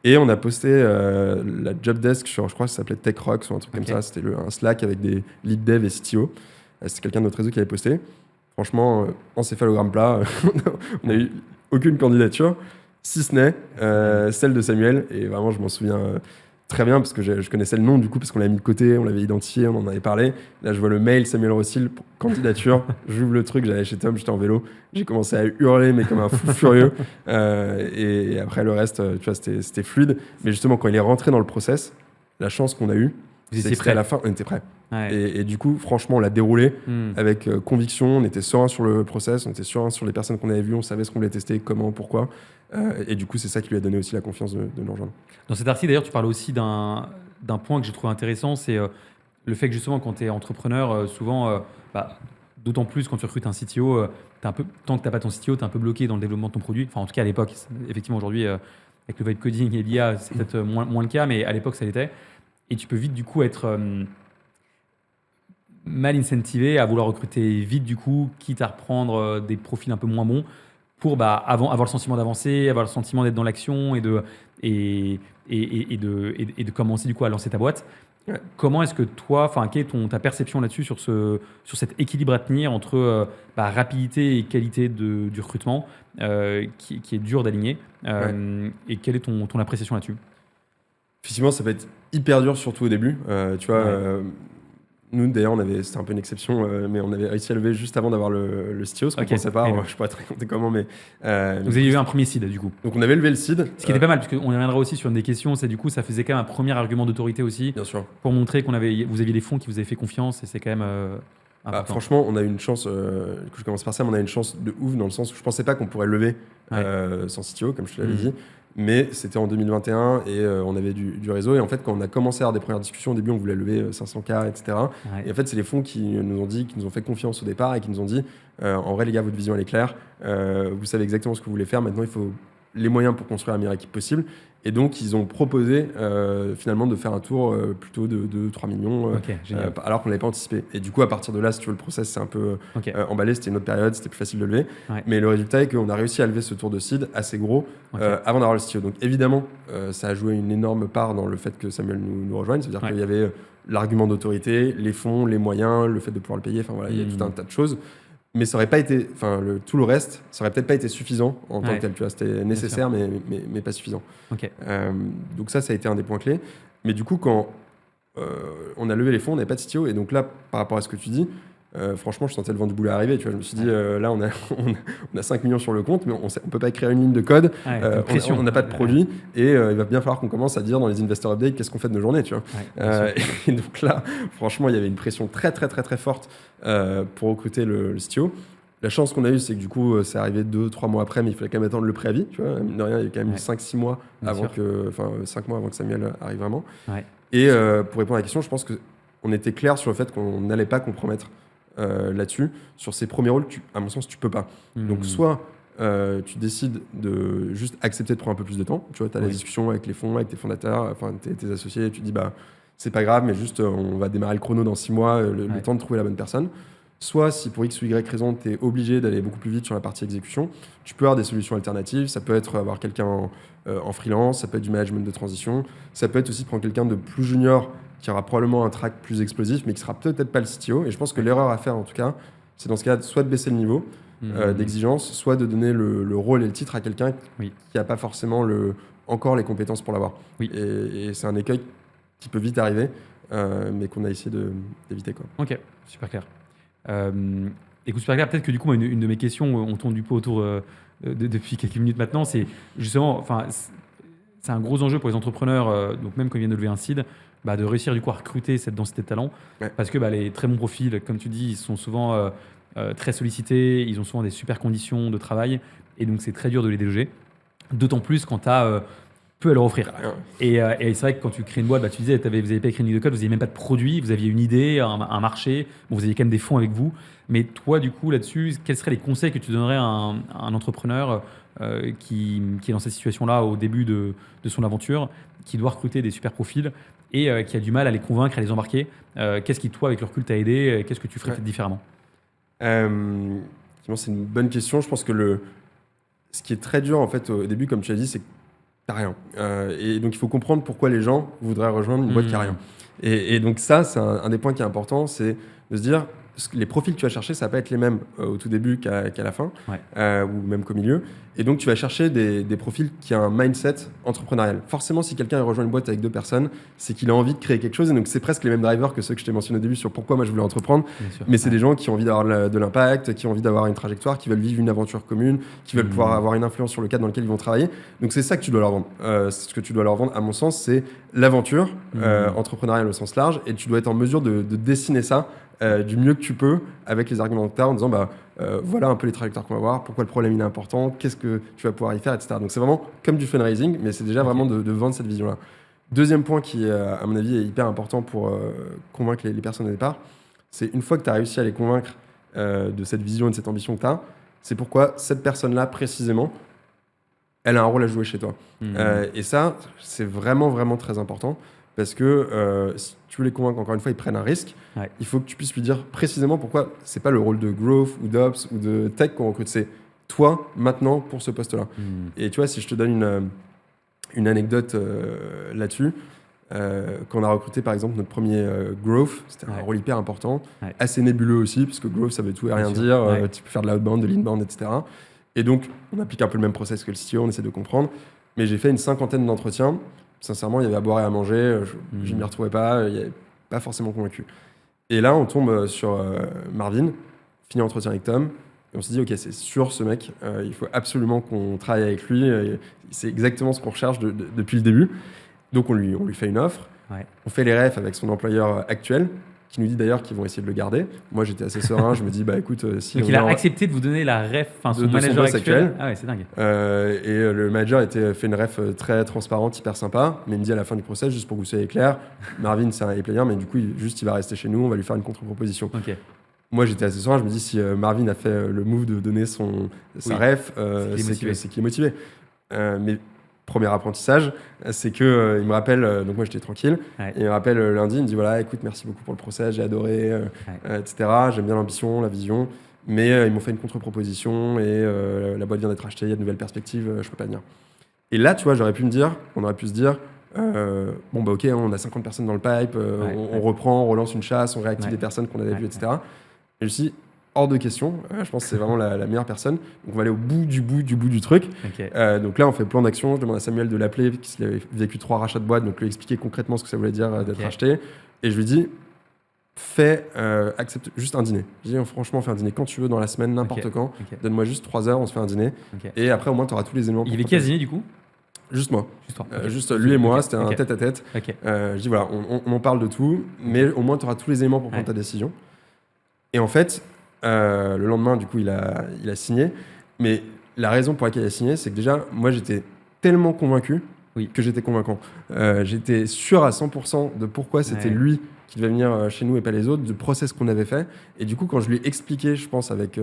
Et on a posté la job desk sur, je crois que ça s'appelait Tech Rocks ou un truc Ok. comme ça. C'était un Slack avec des lead dev et CTO. C'était quelqu'un de notre réseau qui avait posté. Franchement, encéphalogramme plat, on n'a eu aucune candidature, si ce n'est celle de Samuel. Et vraiment, je m'en souviens très bien parce que je connaissais le nom du coup, parce qu'on l'avait mis de côté, on l'avait identifié, on en avait parlé. Là, je vois le mail Samuel Rossil, candidature. J'ouvre le truc, j'allais chez Tom, j'étais en vélo. J'ai commencé à hurler, mais comme un fou furieux. Et après, le reste, tu vois, c'était fluide. Mais justement, quand il est rentré dans le process, la chance qu'on a eue, Vous c'est étiez que c'était à prêts. la fin, on était prêts. Ouais. Et du coup, franchement, on l'a déroulé Hmm. avec conviction. On était serein sur le process, on était serein sur les personnes qu'on avait vues, on savait ce qu'on voulait tester, comment, pourquoi. Et du coup, c'est ça qui lui a donné aussi la confiance de nous rejoindre. Dans cet article, d'ailleurs, tu parles aussi d'un point que j'ai trouvé intéressant, c'est le fait que justement, quand tu es entrepreneur, souvent, d'autant plus quand tu recrutes un CTO, tant que tu n'as pas ton CTO, tu es un peu bloqué dans le développement de ton produit. Enfin, en tout cas, à l'époque, effectivement, aujourd'hui, avec le vibe coding et l'IA, c'est peut-être moins le cas, mais à l'époque, ça l'était. Et tu peux vite, du coup, être mal incentivé à vouloir recruter vite, du coup, quitte à reprendre des profils un peu moins bons pour avoir le sentiment d'avancer, avoir le sentiment d'être dans l'action et de commencer du coup à lancer ta boîte. Ouais. Comment est-ce que toi, quelle est ta perception là-dessus sur cet équilibre à tenir entre rapidité et qualité du recrutement qui est dur d'aligner et quelle est ton appréciation là-dessus? Effectivement, ça peut être hyper dur, surtout au début. Tu vois, Ouais. nous, d'ailleurs, c'était un peu une exception, mais on avait réussi à lever juste avant d'avoir le CTO, ce qu'on Ok. pensait pas. Oui, Je oui. ne sais pas très compter comment, mais. Vous avez eu un premier seed du coup. Donc, on avait levé le seed. Ce qui était pas mal, parce qu'on y reviendra aussi sur une des questions, c'est du coup, ça faisait quand même un premier argument d'autorité aussi, Bien sûr. pour montrer vous aviez des fonds qui vous avaient fait confiance, et c'est quand même important. Franchement, on a eu une chance, que je commence par ça, mais on a eu une chance de ouf dans le sens où je pensais pas qu'on pourrait le lever sans CTO, comme je te l'avais dit. Mais c'était en 2021 et on avait du réseau. Et en fait, quand on a commencé à avoir des premières discussions, au début, on voulait lever 500K, etc. Ouais. Et en fait, c'est les fonds qui nous ont fait confiance au départ et qui nous ont dit en vrai, les gars, votre vision, elle est claire. Vous savez exactement ce que vous voulez faire. Maintenant, il faut les moyens pour construire la meilleure équipe possible. Et donc, ils ont proposé finalement de faire un tour plutôt de 3 millions, Ok, génial. alors qu'on ne l'avait pas anticipé. Et du coup, à partir de là, si tu veux, le process s'est un peu Ok. emballé. C'était une autre période, c'était plus facile de lever. Ouais. Mais le résultat est qu'on a réussi à lever ce tour de seed assez gros Ok. avant d'avoir le CTO. Donc évidemment, ça a joué une énorme part dans le fait que Samuel nous rejoigne. C'est-à-dire Ouais. qu'il y avait l'argument d'autorité, les fonds, les moyens, le fait de pouvoir le payer. Enfin voilà, il y a tout un tas de choses. Mais ça aurait pas été, tout le reste, ça aurait peut-être pas été suffisant en tant que tel. Tu vois, c'était nécessaire, mais pas suffisant. Ok. Donc ça a été un des points clés. Mais du coup, quand on a levé les fonds, on n'avait pas de CTO. Et donc là, par rapport à ce que tu dis, franchement, je sentais le vent du boulot arriver. Tu vois, je me suis dit, là, on a 5 millions sur le compte, mais on ne peut pas écrire une ligne de code. Ouais, t'as une pression. On n'a pas de produit. Et il va bien falloir qu'on commence à dire dans les investor updates qu'est-ce qu'on fait de nos journées. Tu vois. Ouais, Et donc là, franchement, il y avait une pression très, très, très, très forte pour recruter le CTO. La chance qu'on a eue, c'est que du coup, c'est arrivé 2-3 mois après, mais il fallait quand même attendre le préavis. Tu vois, mine de rien, il y a quand même eu 5-6 mois Bien sûr. 5 mois avant que Samuel arrive vraiment. Ouais. Et pour répondre à la question, je pense qu'on était clair sur le fait qu'on n'allait pas compromettre là-dessus. Sur ces premiers rôles, à mon sens, tu peux pas. Donc, soit tu décides de juste accepter de prendre un peu plus de temps. Tu vois, tu as la discussion avec les fonds, avec tes fondateurs, enfin tes associés, et tu dis, c'est pas grave, mais juste on va démarrer le chrono dans 6 mois, le temps de trouver la bonne personne. Soit, si pour X ou Y raison, tu es obligé d'aller beaucoup plus vite sur la partie exécution, tu peux avoir des solutions alternatives. Ça peut être avoir quelqu'un en freelance, ça peut être du management de transition, ça peut être aussi prendre quelqu'un de plus junior qui aura probablement un track plus explosif, mais qui sera peut-être pas le CTO. Et je pense que l'erreur à faire, en tout cas, c'est dans ce cas soit de baisser le niveau d'exigence, soit de donner le rôle et le titre à quelqu'un qui n'a pas forcément encore les compétences pour l'avoir. Oui. Et c'est un écueil qui peut vite arriver, mais qu'on a essayé d'éviter, quoi. Ok, super clair. Écoute, super clair. Peut-être que du coup, une de mes questions, on tourne du peu autour depuis quelques minutes maintenant, c'est justement, c'est un gros enjeu pour les entrepreneurs, donc même quand ils viennent de lever un seed, de réussir du coup à recruter cette densité de talent. Ouais. Parce que les très bons profils, comme tu dis, ils sont souvent très sollicités, ils ont souvent des super conditions de travail, et donc c'est très dur de les déloger. D'autant plus quand tu as peu à leur offrir. Et c'est vrai que quand tu crées une boîte, tu disais, vous n'aviez pas écrit une ligne de code, vous n'aviez même pas de produit, vous aviez une idée, un marché, bon, vous aviez quand même des fonds avec vous. Mais toi, du coup, là-dessus, quels seraient les conseils que tu donnerais à un entrepreneur qui est dans cette situation-là au début de son aventure, qui doit recruter des super profils et qui a du mal à les convaincre, à les embarquer? Qu'est-ce qui, toi, avec le recul, t'a aidé? Qu'est-ce que tu ferais peut-être différemment? C'est une bonne question. Je pense que ce qui est très dur, en fait, au début, comme tu as dit, c'est que t'as rien. Et donc, il faut comprendre pourquoi les gens voudraient rejoindre une boîte qui a rien. Et donc, ça, c'est un des points qui est important, c'est de se dire, les profils que tu vas chercher, ça va pas être les mêmes au tout début qu'à la fin, ou même qu'au milieu. Et donc, tu vas chercher des profils qui ont un mindset entrepreneurial. Forcément, si quelqu'un rejoint une boîte avec 2 personnes, c'est qu'il a envie de créer quelque chose. Et donc, c'est presque les mêmes drivers que ceux que je t'ai mentionnés au début sur pourquoi moi je voulais entreprendre. Mais c'est des gens qui ont envie d'avoir de l'impact, qui ont envie d'avoir une trajectoire, qui veulent vivre une aventure commune, qui veulent pouvoir avoir une influence sur le cadre dans lequel ils vont travailler. Donc, c'est ça que tu dois leur vendre. Ce que tu dois leur vendre, à mon sens, c'est l'aventure entrepreneuriale au sens large. Et tu dois être en mesure de dessiner ça du mieux que tu peux avec les arguments que tu as en disant voilà un peu les trajectoires qu'on va voir, pourquoi le problème il est important, qu'est-ce que tu vas pouvoir y faire, etc. Donc c'est vraiment comme du fundraising, mais c'est déjà vraiment de vendre cette vision-là. Deuxième point qui, à mon avis, est hyper important pour convaincre les personnes au départ, c'est une fois que tu as réussi à les convaincre de cette vision et de cette ambition que tu as, c'est pourquoi cette personne-là précisément, elle a un rôle à jouer chez toi. Et ça, c'est vraiment, vraiment très important. Parce que si tu veux les convaincre, encore une fois, ils prennent un risque. Il faut que tu puisses lui dire précisément pourquoi c'est pas le rôle de growth ou d'ops ou de tech qu'on recrute, c'est toi maintenant pour ce poste-là. Et tu vois, si je te donne une anecdote là-dessus, quand on a recruté par exemple notre premier growth, c'était un rôle hyper important, assez nébuleux aussi, parce que growth ça veut tout et rien dire. Tu peux faire de l'outbound, de l'inbound, etc. Et donc on applique un peu le même process que le CTO, on essaie de comprendre. Mais j'ai fait une 50aine d'entretiens. Sincèrement, il y avait à boire et à manger, je ne m'y retrouvais pas, il n'y avait pas forcément convaincu. Et là, on tombe sur Marvin, fini entretien avec Tom, et on se dit, ok, c'est sûr ce mec, il faut absolument qu'on travaille avec lui, c'est exactement ce qu'on recherche depuis le début. Donc on lui fait une offre, on fait les refs avec son employeur actuel, qui nous dit d'ailleurs qu'ils vont essayer de le garder. Moi, j'étais assez serein, je me dis, écoute, si... Donc il a accepté de vous donner la ref, son manager actuel. Ah ouais, c'est dingue. Et le manager fait une ref très transparente, hyper sympa, mais il me dit à la fin du process, juste pour que vous soyez clair, Marvin, c'est un A-player, mais du coup, il va rester chez nous, on va lui faire une contre-proposition. Moi, j'étais assez serein, je me dis, si Marvin a fait le move de donner sa ref, c'est qu'il est motivé. Mais premier apprentissage, c'est que il me rappelle, donc moi j'étais tranquille, et il me rappelle lundi, il me dit voilà, écoute, merci beaucoup pour le process, j'ai adoré, etc. J'aime bien l'ambition, la vision, mais ils m'ont fait une contre-proposition et la boîte vient d'être achetée, il y a de nouvelles perspectives, je peux pas venir. Et là, tu vois, on aurait pu se dire, ok, on a 50 personnes dans le pipe, on reprend, on relance une chasse, on réactive des personnes qu'on avait vues, etc. Et je me suis dit, hors de question, je pense que c'est vraiment la meilleure personne. Donc on va aller au bout du truc. Donc là, on fait plan d'action. Je demande à Samuel de l'appeler, puisqu'il avait vécu 3 rachats de boîtes, donc lui expliquer concrètement ce que ça voulait dire d'être acheté. Et je lui dis, accepte juste un dîner. Je dis, franchement, on fait un dîner quand tu veux, dans la semaine, n'importe quand. Donne-moi juste 3 heures, on se fait un dîner. Et après, au moins, tu auras tous les éléments. Il avait qui à dîner du coup? Juste moi. Juste lui et moi, c'était un tête-à-tête. Je dis, voilà, on en parle de tout, mais au moins, tu auras tous les éléments pour prendre ta décision. Et en fait, le lendemain, du coup, il a signé. Mais la raison pour laquelle il a signé, c'est que déjà, moi, j'étais tellement convaincu que j'étais convaincant. J'étais sûr à 100% de pourquoi c'était lui qui devait venir chez nous et pas les autres, du process qu'on avait fait. Et du coup, quand je lui ai expliqué, je pense, avec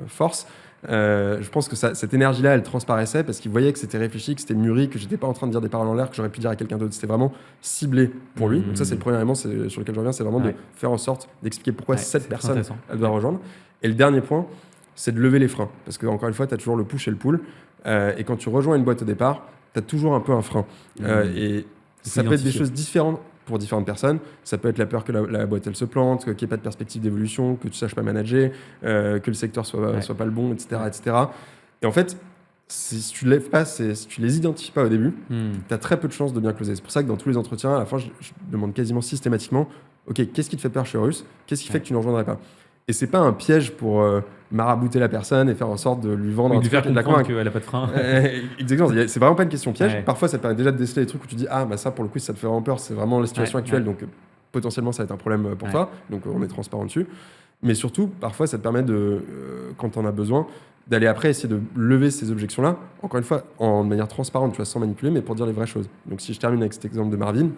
force, je pense que cette énergie-là, elle transparaissait parce qu'il voyait que c'était réfléchi, que c'était mûri, que j'étais pas en train de dire des paroles en l'air que j'aurais pu dire à quelqu'un d'autre. C'était vraiment ciblé pour lui. Donc ça, c'est le premier élément sur lequel je reviens, c'est vraiment de faire en sorte d'expliquer pourquoi cette personne, elle doit rejoindre. Et le dernier point, c'est de lever les freins. Parce qu'encore une fois, tu as toujours le push et le pull. Et quand tu rejoins une boîte au départ, tu as toujours un peu un frein. Et ça peut être des choses différentes pour différentes personnes. Ça peut être la peur que la boîte elle se plante, qu'il n'y ait pas de perspective d'évolution, que tu ne saches pas manager, que le secteur soit pas le bon, etc., etc. Et en fait, si tu les identifies pas au début, tu as très peu de chances de bien closer. C'est pour ça que dans tous les entretiens, à la fin, je demande quasiment systématiquement, ok, qu'est-ce qui te fait peur chez Horus? Qu'est-ce qui fait que tu ne rejoindrais pas? Et c'est pas un piège pour marabouter la personne et faire en sorte de lui vendre Oui, un de truc faire et de la comprendre convaincre. qu'elle n'a pas de frein. Exactement, c'est vraiment pas une question piège. Ouais. Parfois, ça te permet déjà de déceler des trucs où tu dis ah bah ça pour le coup ça te fait vraiment peur, c'est vraiment la situation actuelle, Ouais. donc potentiellement ça va être un problème pour Ouais. toi, donc on est transparent dessus. Mais surtout, parfois, ça te permet de, quand on a besoin, d'aller après essayer de lever ces objections-là, encore une fois, de manière transparente, tu vois, sans manipuler, mais pour dire les vraies choses. Donc si je termine avec cet exemple de Marvin,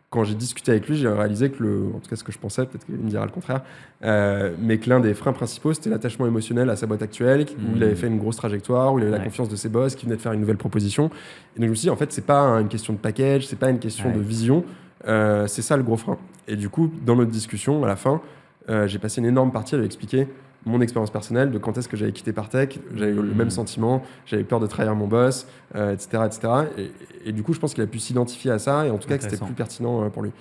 quand j'ai discuté avec lui, j'ai réalisé que, en tout cas ce que je pensais, peut-être qu'il me dira le contraire, mais que l'un des freins principaux, c'était l'attachement émotionnel à sa boîte actuelle, où il avait fait une grosse trajectoire, où il avait la confiance de ses boss, qui venait de faire une nouvelle proposition. Et donc je me suis dit, en fait, c'est pas une question de package, c'est pas une question de vision, c'est ça le gros frein. Et du coup, dans notre discussion, à la fin, j'ai passé une énorme partie à lui expliquer mon expérience personnelle de quand est-ce que j'avais quitté Partech. J'avais eu le même sentiment, j'avais peur de trahir mon boss, etc. etc. Et du coup, je pense qu'il a pu s'identifier à ça et en tout cas que c'était plus pertinent pour lui.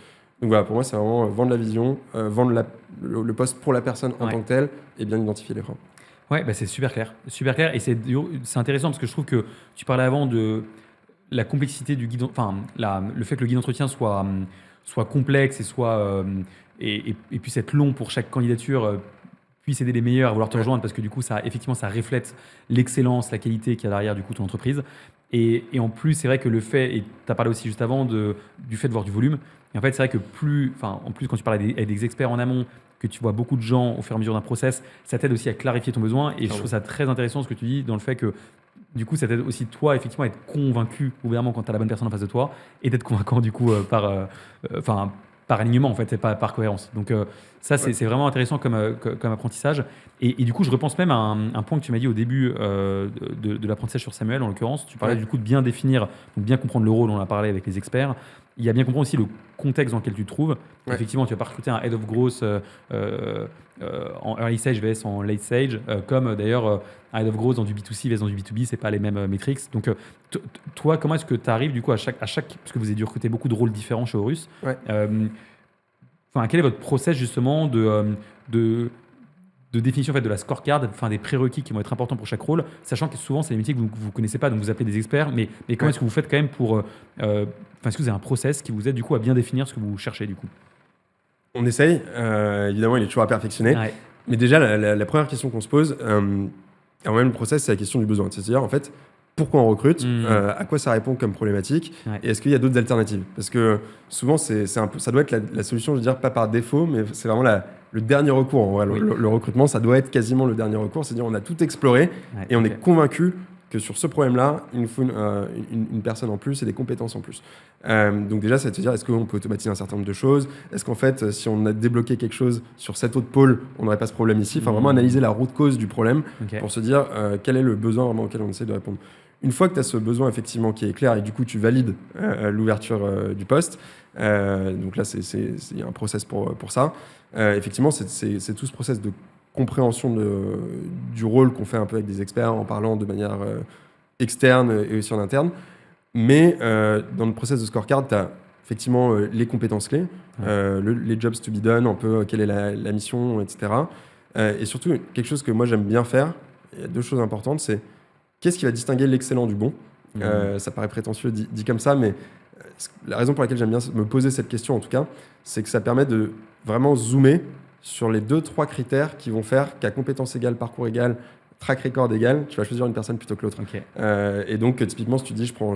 Donc voilà, pour moi, c'est vraiment vendre la vision, vendre le poste pour la personne en tant que telle et bien identifier les freins. Ouais, bah c'est super clair. Super clair. Et c'est intéressant parce que je trouve que tu parlais avant de la complexité du guide, enfin, le fait que le guide d'entretien soit complexe et et puisse être long pour chaque candidature, puisse aider les meilleurs à vouloir te rejoindre parce que du coup, effectivement, ça reflète l'excellence, la qualité qu'il y a derrière du coup ton entreprise. Et en plus, c'est vrai que le fait, et tu as parlé aussi juste avant du fait de voir du volume. Et en fait, c'est vrai que en plus, quand tu parles avec des experts en amont, que tu vois beaucoup de gens au fur et à mesure d'un process, ça t'aide aussi à clarifier ton besoin. Et je trouve ça très intéressant ce que tu dis dans le fait que du coup, ça t'aide aussi toi effectivement à être convaincu ouvertement quand tu as la bonne personne en face de toi et d'être convaincant du coup par alignement en fait, c'est pas par cohérence. Donc ça c'est vraiment intéressant comme apprentissage. Et du coup, je repense même à un point que tu m'as dit au début de l'apprentissage sur Samuel en l'occurrence. Tu parlais du coup de bien définir, donc bien comprendre le rôle, on en a parlé avec les experts. Il y a bien comprendre aussi le contexte dans lequel tu te trouves. Effectivement, tu vas pas recruter un head of growth en early stage vs en late stage, comme d'ailleurs un head of growth dans du B2C vs dans du B2B, c'est pas les mêmes métriques. Donc toi, comment est-ce que tu arrives du coup à chaque parce que vous avez dû recruter beaucoup de rôles différents chez Horus. Quel est votre process justement de définition en fait, de la scorecard, des prérequis qui vont être importants pour chaque rôle, sachant que souvent c'est des métiers que vous ne connaissez pas, donc vous appelez des experts, mais comment est-ce que vous faites quand même pour... est-ce que vous avez un process qui vous aide du coup à bien définir ce que vous cherchez du coup? On essaye, évidemment il est toujours à perfectionner, mais déjà la première question qu'on se pose, avant même le process, c'est la question du besoin, c'est-à-dire en fait, pourquoi on recrute, à quoi ça répond comme problématique, et est-ce qu'il y a d'autres alternatives? Parce que souvent, ça doit être la solution, je veux dire, pas par défaut, mais c'est vraiment le dernier recours. En vrai, le recrutement, ça doit être quasiment le dernier recours, c'est-à-dire on a tout exploré et on est convaincu que sur ce problème-là, il nous faut une personne en plus et des compétences en plus. Donc déjà, ça veut dire, est-ce qu'on peut automatiser un certain nombre de choses? Est-ce qu'en fait, si on a débloqué quelque chose sur cet autre pôle, on n'aurait pas ce problème ici? Enfin, vraiment analyser la root cause du problème pour se dire quel est le besoin vraiment auquel on essaie de répondre. Une fois que tu as ce besoin effectivement qui est clair et du coup tu valides l'ouverture du poste, donc là il y a un process pour ça. Effectivement, c'est tout ce process de compréhension du rôle qu'on fait un peu avec des experts en parlant de manière externe et aussi en interne. Mais dans le process de scorecard, tu as effectivement les compétences clés, les jobs to be done, un peu quelle est la mission, etc. Et surtout, quelque chose que moi j'aime bien faire, il y a deux choses importantes, c'est qu'est-ce qui va distinguer l'excellent du bon? Ça paraît prétentieux dit comme ça, mais la raison pour laquelle j'aime bien me poser cette question, en tout cas, c'est que ça permet de vraiment zoomer sur les 2-3 critères qui vont faire qu'à compétence égale, parcours égal, track record égal, tu vas choisir une personne plutôt que l'autre. Et donc, typiquement, si tu dis, je prends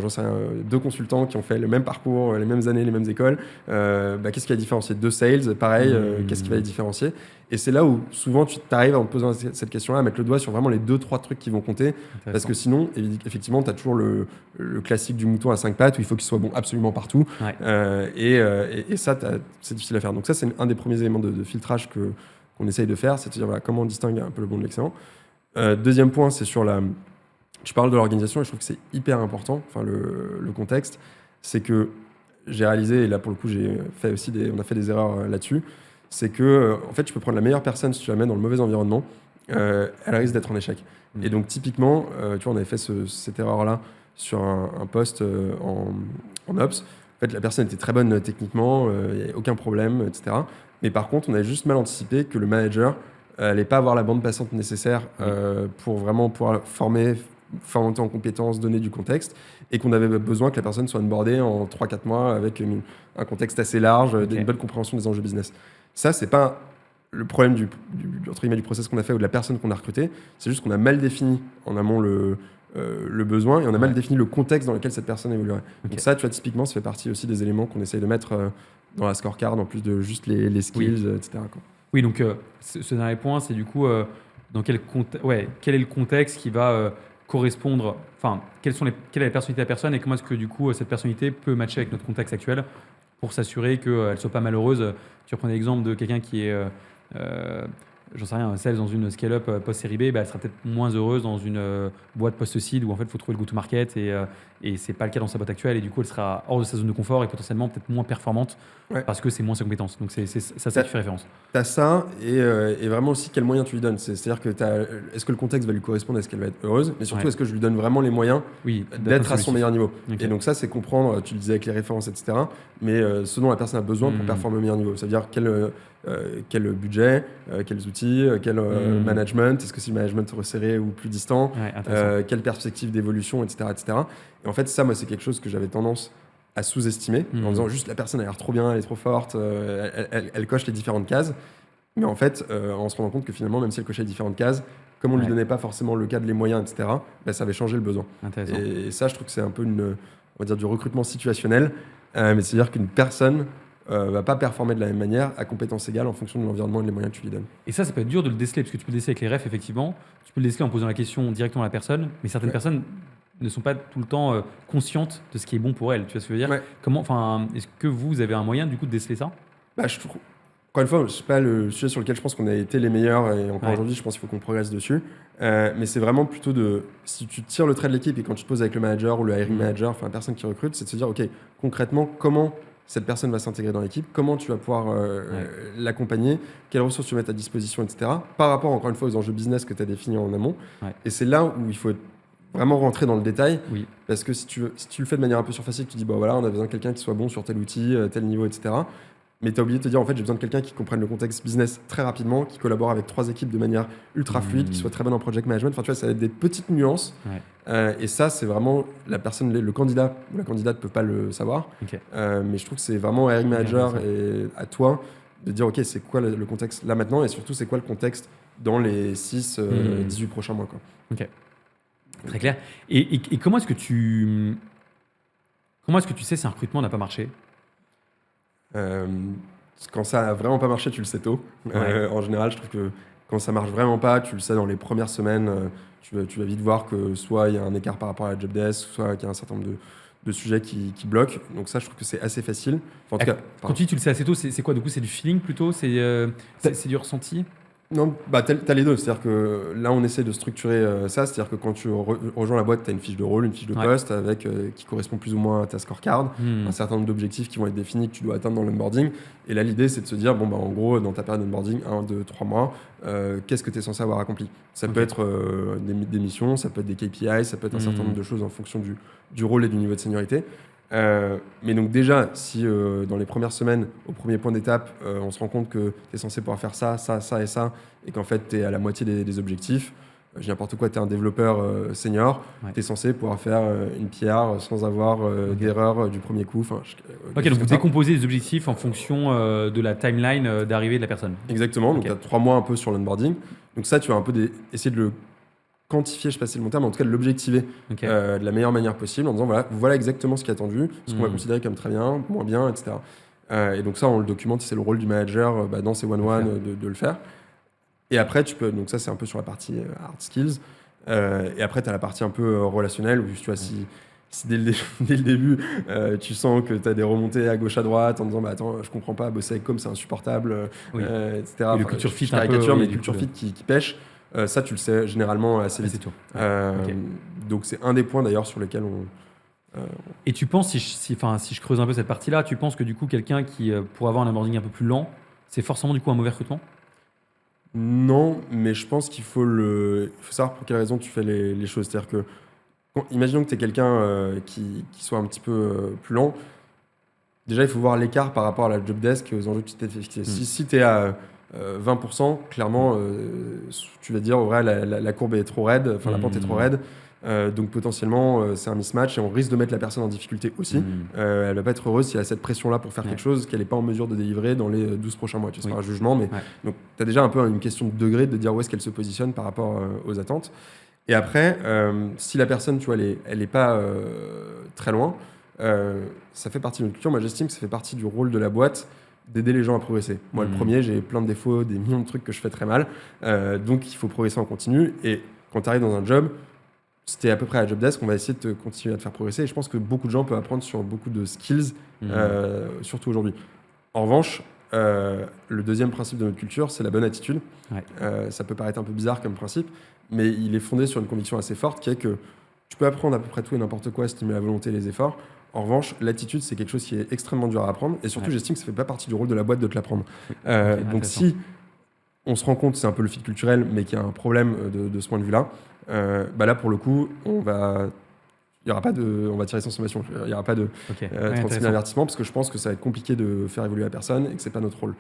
deux consultants qui ont fait le même parcours, les mêmes années, les mêmes écoles, qu'est-ce qui va différencier? Deux sales, pareil, qu'est-ce qui va les différencier? Et c'est là où, souvent, tu t'arrives en te posant cette question-là, à mettre le doigt sur vraiment les 2-3 trucs qui vont compter. Parce que sinon, effectivement, tu as toujours le classique du mouton à 5 pattes, où il faut qu'il soit bon absolument partout. Et ça, c'est difficile à faire. Donc ça, c'est un des premiers éléments de filtrage qu'on essaye de faire, c'est de dire voilà, comment on distingue un peu le bon de l'excellent. Deuxième point, c'est sur tu parles de l'organisation et je trouve que c'est hyper important, le contexte, c'est que j'ai réalisé, et là pour le coup on a fait des erreurs là-dessus, c'est que en fait tu peux prendre la meilleure personne si tu la mets dans le mauvais environnement, elle risque d'être en échec. Et donc typiquement, tu vois, on avait fait cette erreur-là sur un poste en Ops. En fait, la personne était très bonne techniquement, il n'y avait aucun problème, etc. Mais par contre, on avait juste mal anticipé que le manager n'allait pas avoir la bande passante nécessaire pour vraiment pouvoir faire monter en compétences, donner du contexte, et qu'on avait besoin que la personne soit onboardée en 3-4 mois avec un contexte assez large, une bonne compréhension des enjeux business. Ça, c'est pas le problème entre guillemets, du process qu'on a fait ou de la personne qu'on a recrutée, c'est juste qu'on a mal défini en amont le besoin et on a mal défini le contexte dans lequel cette personne évoluerait. Ok. Donc ça, tu vois, typiquement, ça fait partie aussi des éléments qu'on essaye de mettre dans la scorecard, en plus de juste les skills, etc. quoi. Oui, donc ce dernier point, c'est du coup dans quel est le contexte qui va correspondre, enfin, quelle est la personnalité de la personne et comment est-ce que du coup cette personnalité peut matcher avec notre contexte actuel pour s'assurer qu'elle ne soit pas malheureuse. Tu reprends l'exemple de quelqu'un qui est, j'en sais rien, sales dans une scale-up post-série B, bah, elle sera peut-être moins heureuse dans une boîte post-seed où en fait il faut trouver le go-to-market et c'est pas le cas dans sa boîte actuelle et du coup elle sera hors de sa zone de confort et potentiellement peut-être moins performante parce que c'est moins ses compétences. Donc c'est ça qui fait référence. Tu as ça et vraiment aussi quels moyens tu lui donnes. C'est-à-dire que est-ce que le contexte va lui correspondre, est-ce qu'elle va être heureuse, mais surtout est-ce que je lui donne vraiment les moyens d'être à son meilleur niveau. Okay. Et donc ça c'est comprendre, tu le disais avec les références, etc. Mais ce dont la personne a besoin pour performer au meilleur niveau. C'est-à-dire quel budget, quels outils, quel management, est-ce que c'est le management resserré ou plus distant, quelle perspective d'évolution, etc., etc. Et en fait ça moi c'est quelque chose que j'avais tendance à sous-estimer en disant juste la personne a l'air trop bien, elle est trop forte, elle coche les différentes cases. Mais en fait, on se rend compte que finalement, même si elle cochait les différentes cases, comme on ne lui donnait pas forcément le cadre, les moyens, etc., bah, ça avait changé le besoin. Et ça, je trouve que c'est un peu on va dire du recrutement situationnel. Mais c'est-à-dire qu'une personne va pas performer de la même manière à compétences égales en fonction de l'environnement et des moyens que tu lui donnes. Et ça peut être dur de le déceler, parce que tu peux le déceler avec les refs, effectivement. Tu peux le déceler en posant la question directement à la personne, mais certaines personnes ne sont pas tout le temps conscientes de ce qui est bon pour elles. Tu vois ce que je veux dire ? Est-ce que vous avez un moyen du coup de déceler ça ? Bah, je trouve. Encore une fois, ce n'est pas le sujet sur lequel je pense qu'on a été les meilleurs et encore aujourd'hui, je pense qu'il faut qu'on progresse dessus. Mais c'est vraiment plutôt si tu tires le trait de l'équipe et quand tu te poses avec le manager ou le hiring manager, enfin la personne qui recrute, c'est de se dire, OK, concrètement, comment cette personne va s'intégrer dans l'équipe, comment tu vas pouvoir l'accompagner, quelles ressources tu vas mettre à disposition, etc. Par rapport, encore une fois, aux enjeux business que tu as définis en amont. Et c'est là où il faut vraiment rentrer dans le détail, parce que si tu le fais de manière un peu surfacique, tu dis, bon voilà, on a besoin de quelqu'un qui soit bon sur tel outil, tel niveau, etc. Mais tu as oublié de te dire, en fait, j'ai besoin de quelqu'un qui comprenne le contexte business très rapidement, qui collabore avec 3 équipes de manière ultra fluide, qui soit très bonne en project management. Enfin, tu vois, ça va être des petites nuances. Et ça, c'est vraiment la personne, le candidat ou la candidate ne peut pas le savoir. Mais je trouve que c'est vraiment au hiring manager et à toi de dire, OK, c'est quoi le contexte là maintenant et surtout, c'est quoi le contexte dans les 6-18 prochains mois, quoi. OK. Très clair. Et comment est-ce que tu sais si un recrutement n'a pas marché ? Quand ça a vraiment pas marché, tu le sais tôt. En général, je trouve que quand ça marche vraiment pas, tu le sais dans les premières semaines. Tu vas vite voir que soit il y a un écart par rapport à la job desk, soit qu'il y a un certain nombre de sujets qui bloquent. Donc ça, je trouve que c'est assez facile. Enfin, en tout cas, quand tu le sais assez tôt, c'est quoi du coup ? C'est du feeling plutôt ? C'est du ressenti ? Non, bah t'as les deux. C'est-à-dire que là, on essaie de structurer ça. C'est-à-dire que quand tu rejoins la boîte, tu as une fiche de rôle, une fiche de poste avec qui correspond plus ou moins à ta scorecard, un certain nombre d'objectifs qui vont être définis que tu dois atteindre dans l'onboarding. Et là, l'idée, c'est de se dire, bon, bah, en gros, dans ta période d'onboarding, 1, 2, 3 mois, qu'est-ce que tu es censé avoir accompli ? Ça peut être des missions, ça peut être des KPI, ça peut être un certain nombre de choses en fonction du rôle et du niveau de seniorité. Mais donc déjà, si dans les premières semaines, au premier point d'étape, on se rend compte que tu es censé pouvoir faire ça, ça, ça et ça, et qu'en fait tu es à la moitié des objectifs, je dis n'importe quoi, tu es un développeur senior, tu es censé pouvoir faire une PR sans avoir d'erreur du premier coup. Ok, donc vous décomposez les objectifs en fonction de la timeline d'arrivée de la personne. Exactement, donc tu as 3 mois un peu sur l'onboarding. Donc ça, tu vas un peu essayer de le quantifier, je sais pas si c'est le bon terme, mais en tout cas de l'objectiver de la meilleure manière possible en disant voilà exactement ce qui est attendu, ce qu'on va considérer comme très bien, moins bien, etc. Et donc ça, on le documente, c'est le rôle du manager dans ses one-one de le faire. Et après, donc ça c'est un peu sur la partie hard skills. Et après, tu as la partie un peu relationnelle où tu vois, si dès le début, tu sens que tu as des remontées à gauche à droite en disant attends, je comprends pas, bosser avec com c'est insupportable, etc. Et le culture fit, mais culture fit qui pêche. Ça, tu le sais généralement assez vite. Donc, c'est un des points d'ailleurs sur lesquels on. Et tu penses, si je creuse un peu cette partie-là, tu penses que du coup, quelqu'un qui, pour avoir un onboarding un peu plus lent, c'est forcément du coup un mauvais recrutement ? Non, mais je pense qu'il faut savoir pour quelle raison tu fais les choses. C'est-à-dire que, imaginons que tu es quelqu'un qui soit un petit peu plus lent. Déjà, il faut voir l'écart par rapport à la job desk et aux enjeux que tu t'es fixés. Si tu es à 20%, clairement, tu vas dire, ouais, la courbe est trop raide, enfin la pente est trop raide. Donc potentiellement, c'est un mismatch et on risque de mettre la personne en difficulté aussi. Elle va pas être heureuse si elle a cette pression-là pour faire quelque chose qu'elle n'est pas en mesure de délivrer dans les 12 prochains mois. Tu sais, c'est pas un jugement, mais donc tu as déjà un peu une question de degré de dire où est-ce qu'elle se positionne par rapport aux attentes. Et après, si la personne, tu vois, elle est pas très loin, ça fait partie de notre culture. Moi, j'estime que ça fait partie du rôle de la boîte d'aider les gens à progresser. Moi, le premier, j'ai plein de défauts, des millions de trucs que je fais très mal. Donc, il faut progresser en continu. Et quand tu arrives dans un job, si tu es à peu près à job desk, on va essayer de continuer à te faire progresser. Et je pense que beaucoup de gens peuvent apprendre sur beaucoup de skills, surtout aujourd'hui. En revanche, le deuxième principe de notre culture, c'est la bonne attitude. Ça peut paraître un peu bizarre comme principe, mais il est fondé sur une conviction assez forte qui est que tu peux apprendre à peu près tout et n'importe quoi si tu mets la volonté et les efforts. En revanche, l'attitude, c'est quelque chose qui est extrêmement dur à apprendre. Et surtout, j'estime que ça ne fait pas partie du rôle de la boîte de te l'apprendre. Donc si on se rend compte, c'est un peu le fit culturel, mais qu'il y a un problème de ce point de vue-là, là, pour le coup, il n'y aura pas de, on va tirer sans sommation. Il n'y aura pas de 36 000 avertissements parce que je pense que ça va être compliqué de faire évoluer la personne et que ce n'est pas notre rôle.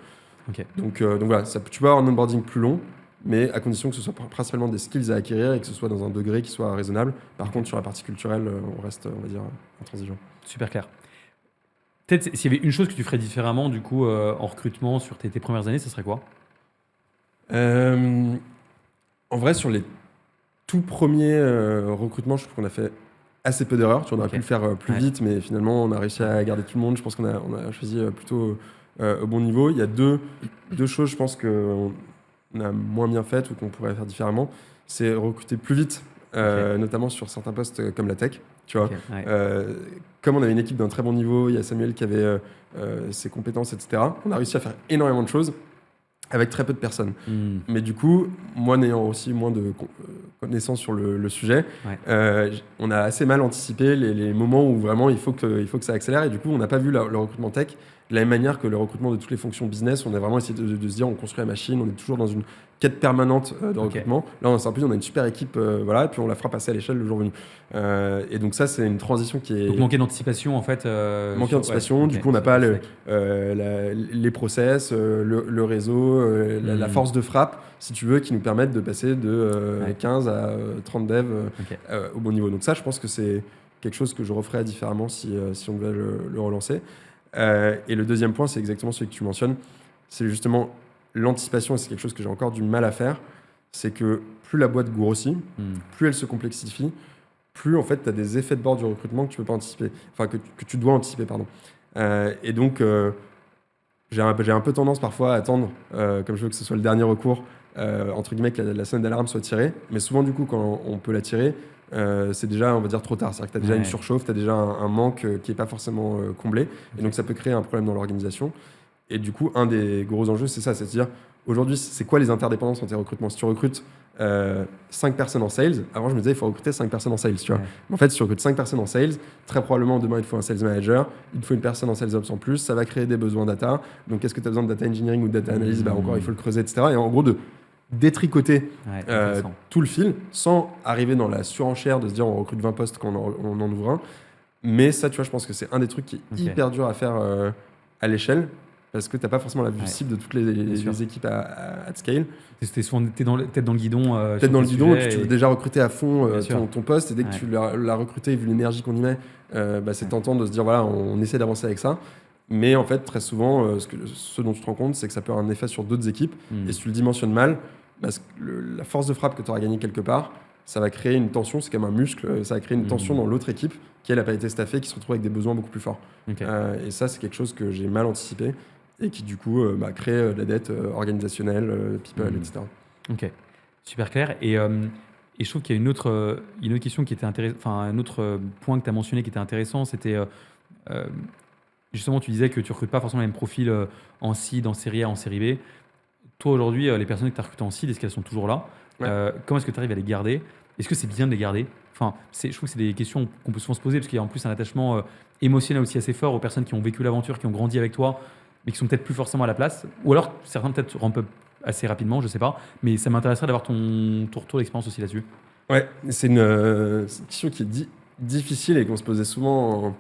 Donc voilà, tu peux avoir un onboarding plus long, mais à condition que ce soit principalement des skills à acquérir et que ce soit dans un degré qui soit raisonnable. Par contre, sur la partie culturelle, on reste, on va dire, intransigeant. Super clair. Peut-être s'il y avait une chose que tu ferais différemment du coup en recrutement sur tes premières années, ce serait quoi ? En vrai, sur les tout premiers recrutements, je trouve qu'on a fait assez peu d'erreurs. On aurait pu le faire plus vite, mais finalement, on a réussi à garder tout le monde. Je pense qu'on a choisi plutôt au bon niveau. Il y a deux choses, je pense, qu'on a moins bien faites ou qu'on pourrait faire différemment. C'est recruter plus vite, notamment sur certains postes comme la tech. Tu vois, comme on avait une équipe d'un très bon niveau, il y a Samuel qui avait ses compétences, etc. On a réussi à faire énormément de choses avec très peu de personnes. Mais du coup, moi n'ayant aussi moins de connaissances sur le sujet, on a assez mal anticipé les moments où vraiment il faut que ça accélère. Et du coup, on n'a pas vu le recrutement tech de la même manière que le recrutement de toutes les fonctions business. On a vraiment essayé de se dire, on construit la machine, on est toujours dans une quête permanente de recrutement. Là, en plus, on a une super équipe, et puis on la fera passer à l'échelle le jour venu. Et donc ça, c'est une transition qui est... Donc manquer d'anticipation, en fait. Manquer d'anticipation, du coup, on n'a pas les process, le réseau, la force de frappe, si tu veux, qui nous permettent de passer de 15 à 30 devs au bon niveau. Donc ça, je pense que c'est quelque chose que je referais différemment si on devait le relancer. Et le deuxième point, c'est exactement celui que tu mentionnes. C'est justement l'anticipation, et c'est quelque chose que j'ai encore du mal à faire. C'est que plus la boîte grossit, plus elle se complexifie, plus en fait tu as des effets de bord du recrutement que tu peux pas anticiper, enfin que tu dois anticiper, pardon. Et donc j'ai un peu tendance parfois à attendre, comme je veux que ce soit le dernier recours, entre guillemets, que la sonnette d'alarme soit tirée. Mais souvent, du coup, quand on peut la tirer, c'est déjà, on va dire, trop tard. C'est-à-dire que tu as déjà une surchauffe, tu as déjà un manque qui n'est pas forcément comblé. Et donc, ça peut créer un problème dans l'organisation. Et du coup, un des gros enjeux, c'est ça, c'est de dire, aujourd'hui, c'est quoi les interdépendances dans tes recrutements ? Si tu recrutes 5 personnes en sales, avant, je me disais, il faut recruter 5 personnes en sales, tu vois. Mais en fait, si tu recrutes 5 personnes en sales, très probablement, demain, il te faut un sales manager, il te faut une personne en sales ops en plus, ça va créer des besoins data. Donc, est-ce que tu as besoin de data engineering ou de data analysis ? Encore, il faut le creuser, etc. Et en gros, de détricoter tout le fil sans arriver dans la surenchère de se dire on recrute 20 postes quand on en ouvre un. Mais ça, tu vois, je pense que c'est un des trucs qui est hyper dur à faire à l'échelle parce que tu n'as pas forcément la vue cible de toutes les équipes à scale. T'es souvent tête dans le guidon. Tête dans le guidon, et puis tu veux déjà recruter à fond ton poste, et dès que tu l'as recruté, vu l'énergie qu'on y met, c'est tentant de se dire voilà, on essaie d'avancer avec ça. Mais en fait, très souvent, ce dont tu te rends compte, c'est que ça peut avoir un effet sur d'autres équipes. Et si tu le dimensionnes mal, la force de frappe que tu auras gagnée quelque part, ça va créer une tension, c'est comme un muscle, ça va créer une tension dans l'autre équipe qui, elle, n'a pas été staffée, qui se retrouve avec des besoins beaucoup plus forts. Et ça, c'est quelque chose que j'ai mal anticipé et qui, du coup, crée de la dette organisationnelle, people, etc. Ok, super clair. Et je trouve qu'il y a une autre question qui était intéressante, enfin, un autre point que tu as mentionné qui était intéressant, c'était... justement, tu disais que tu ne recrutes pas forcément les mêmes profils en seed, en série A, en série B. Toi, aujourd'hui, les personnes que tu as recrutées en seed, est-ce qu'elles sont toujours là ? Comment est-ce que tu arrives à les garder ? Est-ce que c'est bien de les garder ? Enfin, je trouve que c'est des questions qu'on peut souvent se poser parce qu'il y a en plus un attachement émotionnel aussi assez fort aux personnes qui ont vécu l'aventure, qui ont grandi avec toi, mais qui sont peut-être plus forcément à la place. Ou alors, certains peut-être ramp up assez rapidement, je ne sais pas. Mais ça m'intéresserait d'avoir ton retour d'expérience aussi là-dessus. Ouais, c'est une question qui est difficile et qu'on se posait souvent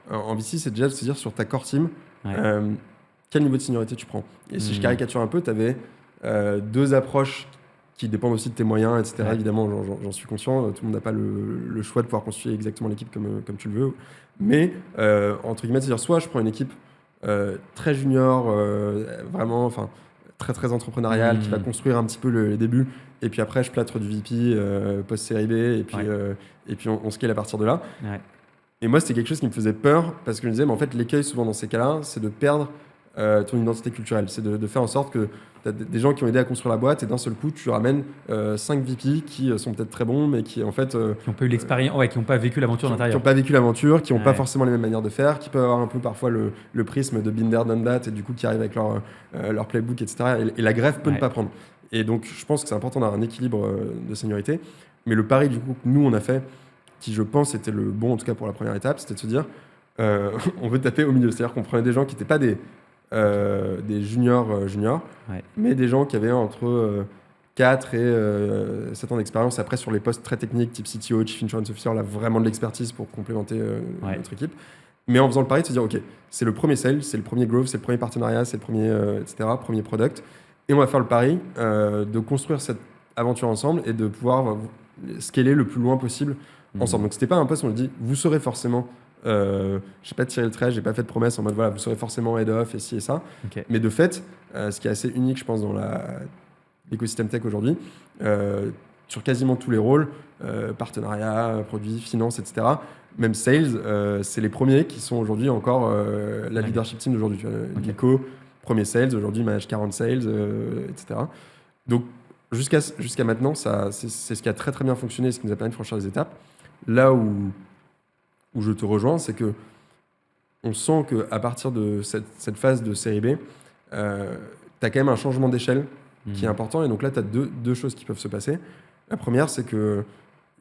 en VC, c'est déjà de se dire sur ta core team, quel niveau de seniorité tu prends. Et si je caricature un peu, tu avais 2 approches qui dépendent aussi de tes moyens, etc. Ouais. Évidemment, j'en suis conscient. Tout le monde n'a pas le choix de pouvoir construire exactement l'équipe comme tu le veux. Mais, entre guillemets, c'est-à-dire soit je prends une équipe très junior, vraiment, enfin, très, très entrepreneuriale, qui va construire un petit peu les débuts. Et puis après, je plâtre du VP post-série B. Et puis on scale à partir de là. Ouais. Et moi, c'était quelque chose qui me faisait peur parce que je me disais, mais en fait, l'écueil souvent dans ces cas-là, c'est de perdre ton identité culturelle. C'est de faire en sorte que tu as des gens qui ont aidé à construire la boîte et d'un seul coup, tu ramènes 5 VP qui sont peut-être très bons, mais qui en fait. Qui n'ont pas eu l'expérience, qui n'ont pas vécu l'aventure Qui d'intérieur. n'ont pas vécu l'aventure, qui n'ont pas Ouais. forcément les mêmes manières de faire, qui peuvent avoir un peu parfois le prisme de Binder, done that, et du coup qui arrivent avec leur playbook, etc. Et la greffe peut ne pas prendre. Et donc, je pense que c'est important d'avoir un équilibre de seniorité. Mais le pari, du coup, que nous, on a fait, qui, je pense, était le bon, en tout cas pour la première étape, c'était de se dire, on veut taper au milieu. C'est-à-dire qu'on prenait des gens qui n'étaient pas des juniors, mais des gens qui avaient entre 4 et 7 ans d'expérience. Après, sur les postes très techniques, type CTO, Chief Insurance Officer, là, vraiment de l'expertise pour complémenter notre équipe. Mais en faisant le pari de se dire, OK, c'est le premier sale, c'est le premier growth, c'est le premier partenariat, c'est le premier, etc., premier product. Et on va faire le pari de construire cette aventure ensemble et de pouvoir scaler le plus loin possible ensemble. Donc, c'était pas un poste où on dit, vous serez forcément, j'ai pas tiré le trait, j'ai pas fait de promesse en mode, voilà, vous serez forcément head of et ci et ça. Okay. Mais de fait, ce qui est assez unique, je pense, dans l'écosystème tech aujourd'hui, sur quasiment tous les rôles, partenariat, produit, finance, etc., même sales, c'est les premiers qui sont aujourd'hui encore la leadership team d'aujourd'hui. Nico, premier sales, aujourd'hui manage 40 sales, etc. Donc, jusqu'à maintenant, c'est ce qui a très très bien fonctionné, ce qui nous a permis de franchir les étapes. Là où je te rejoins, c'est que on sent qu'à partir de cette phase de série B, tu as quand même un changement d'échelle qui est important. Et donc là, tu as deux choses qui peuvent se passer. La première, c'est que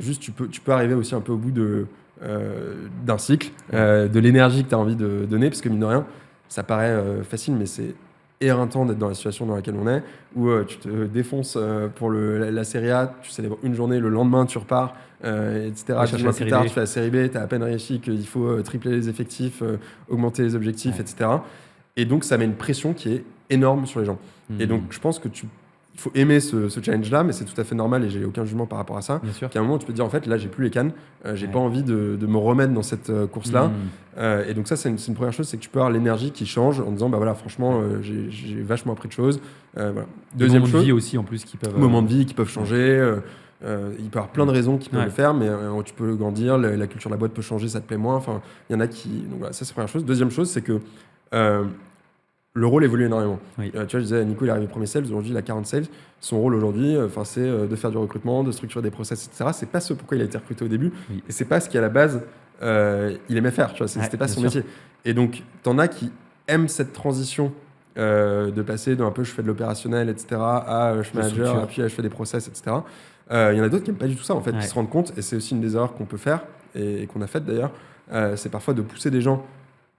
juste tu peux arriver aussi un peu au bout d'un cycle, de l'énergie que tu as envie de donner, parce que mine de rien, ça paraît facile, mais c'est éreintant d'être dans la situation dans laquelle on est, où tu te défonces pour la série A, tu célèbres une journée, le lendemain tu repars, etc. Tu fais la série B, tu as à peine réussi qu'il faut tripler les effectifs, augmenter les objectifs, etc. Et donc ça met une pression qui est énorme sur les gens. Et donc je pense que il faut aimer ce challenge-là, mais c'est tout à fait normal et j'ai aucun jugement par rapport à ça. Qu'à un moment, tu peux te dire, en fait, là, j'ai plus les cannes, j'ai pas envie de me remettre dans cette course-là. Et donc ça, c'est une première chose, c'est que tu peux avoir l'énergie qui change en disant, bah voilà, franchement, j'ai vachement appris de choses. Voilà. Deuxième chose, moments de vie aussi, en plus, qui peuvent... moments de vie qui peuvent changer. Il peut y avoir plein de raisons qui peuvent le faire, mais tu peux grandir, la culture de la boîte peut changer, ça te plaît moins. Enfin, il y en a qui... Donc voilà, ça, c'est la première chose. Deuxième chose, c'est que le rôle évolue énormément. Tu vois, je disais, Nico, il est arrivé premier sales, aujourd'hui il a 40 sales. Son rôle aujourd'hui, c'est de faire du recrutement, de structurer des process, etc. C'est pas ce pourquoi il a été recruté au début, et c'est pas ce qui à la base il aimait faire. Tu vois, c'était pas son métier. Et donc, t'en as qui aiment cette transition de passer d'un peu je fais de l'opérationnel, etc. à je suis manager, puis je fais des process, etc. Il y en a d'autres qui n'aiment pas du tout ça, en fait, qui se rendent compte, et c'est aussi une des erreurs qu'on peut faire et qu'on a faites d'ailleurs, c'est parfois de pousser des gens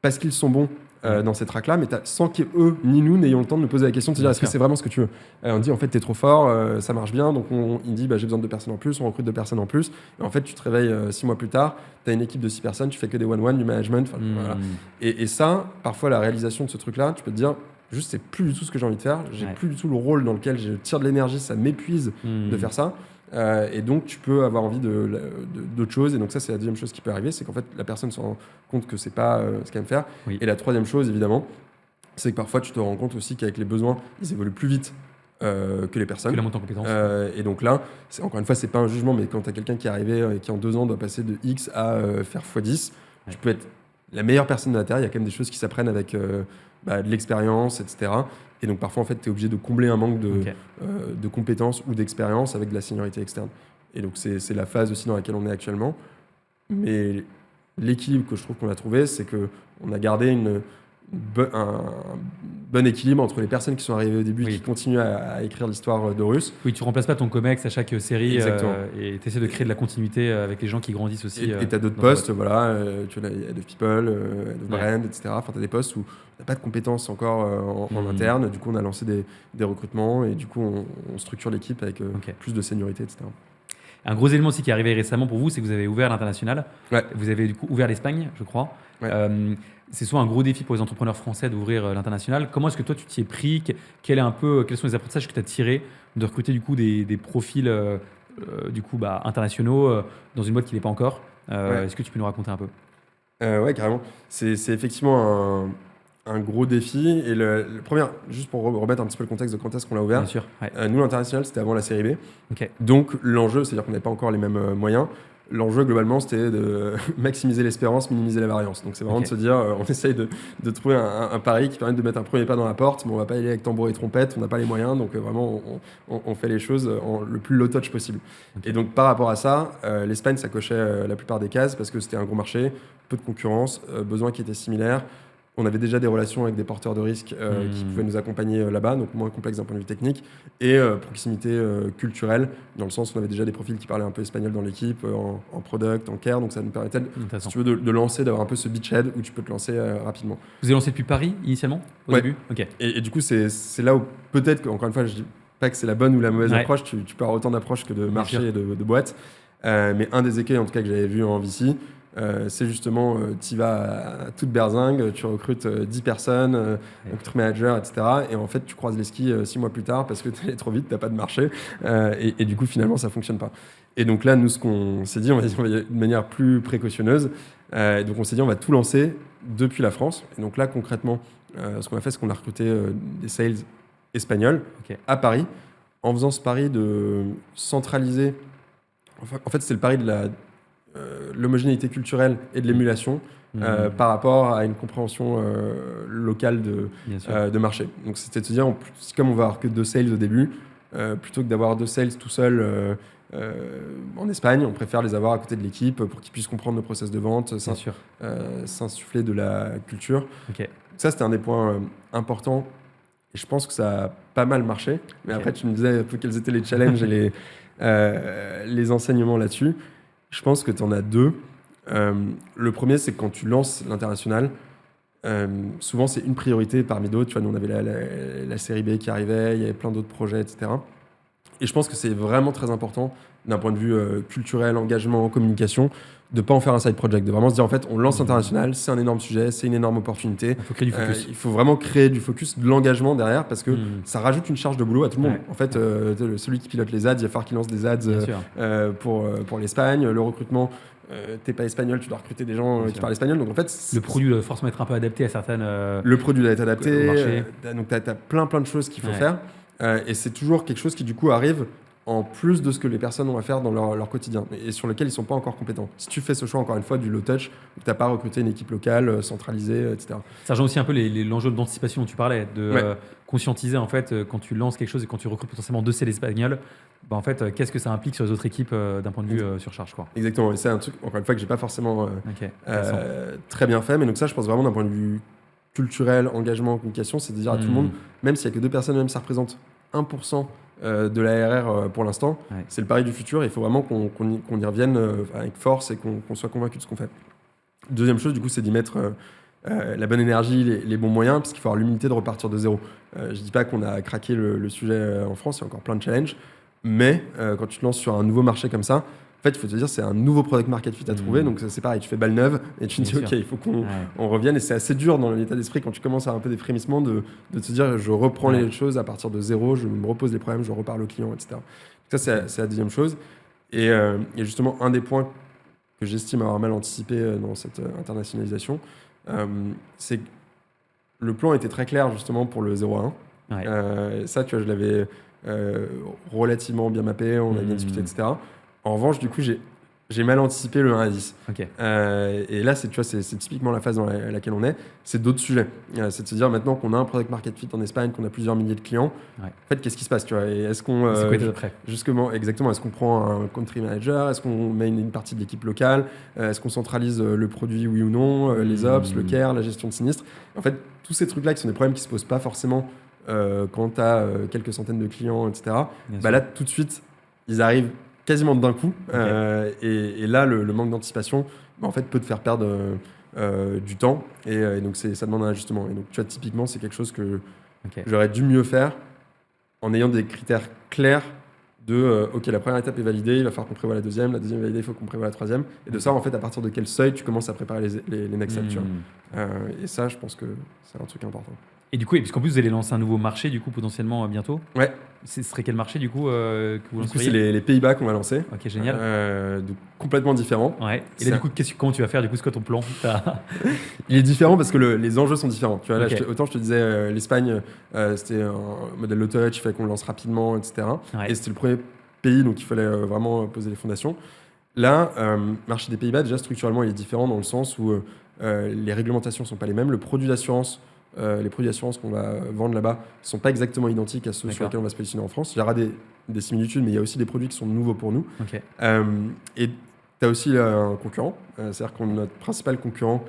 parce qu'ils sont bons dans ces tracks-là, mais sans qu'eux ni nous n'ayons le temps de nous poser la question de se dire est-ce que c'est vraiment ce que tu veux. On dit en fait t'es trop fort, ça marche bien, donc il dit j'ai besoin de 2 personnes en plus, on recrute 2 personnes en plus, et en fait tu te réveilles 6 mois plus tard, tu as une équipe de 6 personnes, tu fais que des one-one, du management, voilà. Et ça, parfois la réalisation de ce truc-là, tu peux te dire juste c'est plus du tout ce que j'ai envie de faire, j'ai plus du tout le rôle dans lequel je tire de l'énergie, ça m'épuise de faire ça. Et donc tu peux avoir envie d'autres choses, et donc ça c'est la deuxième chose qui peut arriver, c'est qu'en fait la personne se rend compte que c'est pas ce qu'elle aime faire. Et la troisième chose évidemment, c'est que parfois tu te rends compte aussi qu'avec les besoins ils évoluent plus vite que les personnes, que la montée en compétences. et donc là encore une fois c'est pas un jugement, mais quand tu as quelqu'un qui est arrivé et qui en 2 ans doit passer de X à faire x10, tu peux être la meilleure personne de la Terre, il y a quand même des choses qui s'apprennent avec de l'expérience, etc. Et donc parfois en fait tu es obligé de combler un manque de compétences ou d'expérience avec de la seniorité externe. Et donc c'est la phase aussi dans laquelle on est actuellement. Mais l'équilibre que je trouve qu'on a trouvé, c'est qu'on a gardé un bon équilibre entre les personnes qui sont arrivées au début, qui continuent à écrire l'histoire d'Horus. Oui, tu remplaces pas ton COMEX à chaque série, et tu essaies de créer de la continuité avec les gens qui grandissent aussi. Et tu as d'autres postes, voilà, tu as Head of People, Head of Brand, etc. Enfin, tu as des postes où tu n'as pas de compétences encore en interne. Du coup, on a lancé des recrutements et du coup, on structure l'équipe avec plus de seniorité, etc. Un gros élément aussi qui est arrivé récemment pour vous, c'est que vous avez ouvert l'international. Ouais. Vous avez du coup ouvert l'Espagne, je crois. Ouais. C'est souvent un gros défi pour les entrepreneurs français d'ouvrir l'international. Comment est-ce que toi tu t'y es pris? Quels sont les apprentissages que tu as tirés de recruter du coup des profils du coup internationaux dans une boîte qui n'est pas encore? Ouais. Est-ce que tu peux nous raconter un peu? Ouais, carrément. C'est effectivement un gros défi. Et le premier, juste pour remettre un petit peu le contexte de quand est-ce qu'on l'a ouvert, Bien sûr. Ouais. nous, l'international, c'était avant la série B. Ok. Donc, l'enjeu, c'est-à-dire qu'on n'avait pas encore les mêmes moyens. L'enjeu, globalement, c'était de maximiser l'espérance, minimiser la variance. Donc, c'est vraiment Ok. de se dire, on essaye de trouver un pari qui permette de mettre un premier pas dans la porte, mais on ne va pas y aller avec tambour et trompette, on n'a pas les moyens. Donc, vraiment, on fait les choses le plus low touch possible. Ok. Et donc, par rapport à ça, l'Espagne, ça cochait la plupart des cases parce que c'était un gros marché, peu de concurrence, besoins qui étaient similaires. On avait déjà des relations avec des porteurs de risques qui pouvaient nous accompagner là-bas, donc moins complexe d'un point de vue technique, et proximité culturelle, dans le sens où on avait déjà des profils qui parlaient un peu espagnol dans l'équipe, en product, en care, donc ça nous permettait, si tu veux, de lancer, d'avoir un peu ce beachhead où tu peux te lancer rapidement. Vous avez lancé depuis Paris initialement au Ouais. début? Ok. Et du coup, c'est là où peut-être, encore une fois, je dis pas que c'est la bonne ou la mauvaise Ouais. approche, tu peux avoir autant d'approches que de Bien marchés sûr. et de boîtes, mais un des écueils en tout cas que j'avais vu en VC, c'est justement, tu vas à toute berzingue, tu recrutes 10 personnes, country manager, etc. Et en fait, tu croises les skis 6 mois plus tard parce que tu es allé trop vite, tu n'as pas de marché. Et du coup, finalement, ça ne fonctionne pas. Et donc là, nous, ce qu'on s'est dit, on va y aller de manière plus précautionneuse. Et donc, on s'est dit, on va tout lancer depuis la France. Et donc là, concrètement, ce qu'on a fait, c'est qu'on a recruté des sales espagnols Ok. à Paris, en faisant ce pari de centraliser. En fait, c'est le pari de l'homogénéité culturelle et de l'émulation par rapport à une compréhension locale Bien sûr. de marché. Donc c'était de se dire, comme on va avoir que 2 sales au début, plutôt que d'avoir 2 sales tout seuls en Espagne, on préfère les avoir à côté de l'équipe pour qu'ils puissent comprendre nos process de vente, Bien sûr. s'insuffler de la culture. Ok. Ça, c'était un des points importants. Et je pense que ça a pas mal marché. Mais Ok. après, tu me disais un peu quels étaient les challenges et les enseignements là-dessus. Je pense que tu en as 2. Le premier, c'est que quand tu lances l'international, souvent c'est une priorité parmi d'autres. Tu vois, nous, on avait la série B qui arrivait, il y avait plein d'autres projets, etc. Et je pense que c'est vraiment très important, d'un point de vue culturel, engagement, communication, de ne pas en faire un side project, de vraiment se dire, en fait, on lance l'international, c'est un énorme sujet, c'est une énorme opportunité. Il faut créer du focus. Il faut vraiment créer du focus, de l'engagement derrière, parce que ça rajoute une charge de boulot à tout le monde. Ouais. En fait, celui qui pilote les ads, il va falloir qu'il lance des ads Bien sûr. pour l'Espagne. Le recrutement, t'es pas espagnol, tu dois recruter des gens Bien qui sûr. parlent espagnol. Donc en fait, Le produit doit forcément être un peu adapté à certaines. le produit doit être adapté. au marché. Donc tu as plein de choses qu'il faut Ouais. faire. Et c'est toujours quelque chose qui du coup arrive en plus de ce que les personnes ont à faire dans leur quotidien et sur lequel ils ne sont pas encore compétents. Si tu fais ce choix, encore une fois, du low touch, tu n'as pas recruté une équipe locale, centralisée, etc. Ça rejoint aussi un peu l'enjeu d'anticipation dont tu parlais, de Ouais. conscientiser en fait quand tu lances quelque chose et quand tu recrutes potentiellement 2 sales espagnols, bah, en fait, qu'est-ce que ça implique sur les autres équipes d'un point de vue surcharge, quoi. Exactement. Et c'est un truc, encore une fois, que j'ai pas forcément Ok. Intéressant. très bien fait. Mais donc ça, je pense vraiment d'un point de vue culturel, engagement, communication, c'est de dire à tout le monde, même s'il y a que 2 personnes, même si ça représente 1% de l'ARR pour l'instant, Ouais. c'est le pari du futur. Et il faut vraiment qu'on y revienne avec force et qu'on soit convaincu de ce qu'on fait. Deuxième chose, du coup, c'est d'y mettre la bonne énergie, les bons moyens, parce qu'il faut avoir l'humilité de repartir de zéro. Je dis pas qu'on a craqué le sujet en France, il y a encore plein de challenges, mais quand tu te lances sur un nouveau marché comme ça, en fait, il faut te dire c'est un nouveau product market fit à trouver, donc c'est pareil, tu fais balle neuve et tu te dis Bien ok, sûr. il faut qu'on Ouais. on revienne, et c'est assez dur dans l'état d'esprit quand tu commences à un peu des frémissements de te dire je reprends Ouais. les choses à partir de zéro, je me repose les problèmes, je reparle au client, etc. Donc ça, c'est la deuxième chose. Et justement, un des points que j'estime avoir mal anticipé dans cette internationalisation, c'est que le plan était très clair justement pour le 0 à 1. Ouais. Ça, tu vois, je l'avais relativement bien mappé, on a bien discuté, etc. En revanche, du coup, j'ai mal anticipé le 1 à 10. Ok. Et là, tu vois, c'est typiquement la phase dans laquelle on est. C'est d'autres sujets. C'est de se dire maintenant qu'on a un product market fit en Espagne, qu'on a plusieurs milliers de clients. Ouais. En fait, qu'est-ce qui se passe, tu vois, et est-ce qu'on C'est quoi l'étape d'après? justement, exactement, est-ce qu'on prend un country manager, est-ce qu'on met une partie de l'équipe locale, est-ce qu'on centralise le produit, oui ou non, les ops, le care, la gestion de sinistre. En fait, tous ces trucs-là qui sont des problèmes qui se posent pas forcément quand tu as quelques centaines de clients, etc. Bien Bah sûr. là, tout de suite, ils arrivent quasiment d'un coup. Et là, le manque d'anticipation, bah, en fait, peut te faire perdre du temps. Et donc, ça demande un ajustement. Et donc, tu vois, typiquement, c'est quelque chose que Ok. j'aurais dû mieux faire en ayant des critères clairs OK, la première étape est validée, il va falloir qu'on prévoie la deuxième est validée, il faut qu'on prévoie la troisième. Et de ça, en fait, à partir de quel seuil tu commences à préparer les next steps, tu vois. Et ça, je pense que c'est un truc important. Et du coup, puisqu'en plus, vous allez lancer un nouveau marché, du coup, potentiellement bientôt. Ouais. Ce serait quel marché, du coup, que vous Du coup, lanceriez? c'est les Pays-Bas qu'on va lancer. Ok, génial. Donc, complètement différent. Ouais. Et là, du coup, comment tu vas faire? Du coup, c'est quoi ton plan? Il est différent parce que les enjeux sont différents. Tu vois, là, Ok. autant je te disais, l'Espagne, c'était un modèle low touch, il fallait qu'on le lance rapidement, etc. Ouais. Et c'était le premier pays, donc il fallait vraiment poser les fondations. Là, le marché des Pays-Bas, déjà structurellement, il est différent dans le sens où les réglementations ne sont pas les mêmes. Le produit d'assurance, les produits d'assurance qu'on va vendre là-bas ne sont pas exactement identiques à ceux sur lesquels on va se positionner en France. Il y aura des similitudes, mais il y a aussi des produits qui sont nouveaux pour nous. Ok. Et tu as aussi un concurrent, c'est-à-dire que notre principal concurrent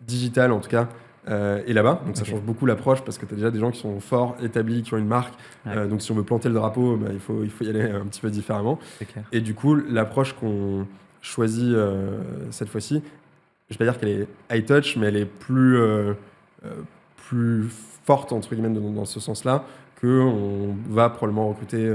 digital, en tout cas, est là-bas. Donc ça change beaucoup l'approche parce que tu as déjà des gens qui sont forts, établis, qui ont une marque. Ouais. Donc si on veut planter le drapeau, il faut y aller un petit peu différemment. C'est clair. Et du coup, l'approche qu'on choisit cette fois-ci, je vais pas dire qu'elle est high touch, mais elle est plus forte, entre guillemets, dans ce sens-là, qu'on va probablement recruter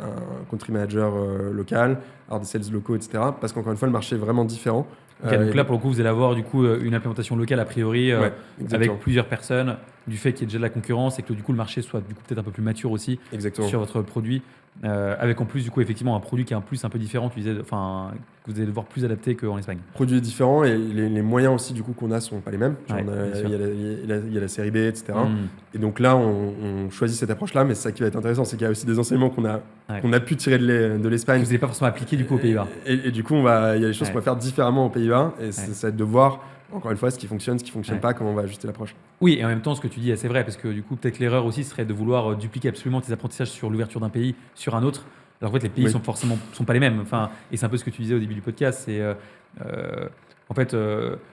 un country manager local, avoir des sales locaux, etc. Parce qu'encore une fois, le marché est vraiment différent. Ok, donc là, pour le coup, vous allez avoir du coup une implémentation locale a priori Ouais, avec plusieurs personnes, du fait qu'il y ait déjà de la concurrence et que du coup le marché soit du coup peut-être un peu plus mature aussi exactement. sur votre produit, avec en plus du coup effectivement un produit qui est un peu différent, tu disais, enfin que vous allez devoir plus adapter qu'en Espagne. Le produit est différent et les moyens aussi du coup qu'on a sont pas les mêmes. Ouais, Il y a la série B, etc. Et donc là, on choisit cette approche-là, mais c'est ça qui va être intéressant, c'est qu'il y a aussi des enseignements qu'on a pu tirer de l'Espagne. Vous n'allez pas forcément appliquer du coup aux Pays-Bas. Et du coup, il y a des choses qu'on va faire différemment aux Pays-Bas, et ça va être de voir encore une fois ce qui fonctionne pas, comment on va ajuster l'approche. Oui, et en même temps, ce que tu dis, c'est vrai, parce que du coup, peut-être l'erreur aussi serait de vouloir dupliquer absolument tes apprentissages sur l'ouverture d'un pays sur un autre. Alors en fait, les pays sont pas les mêmes. Enfin, et c'est un peu ce que tu disais au début du podcast. C'est en fait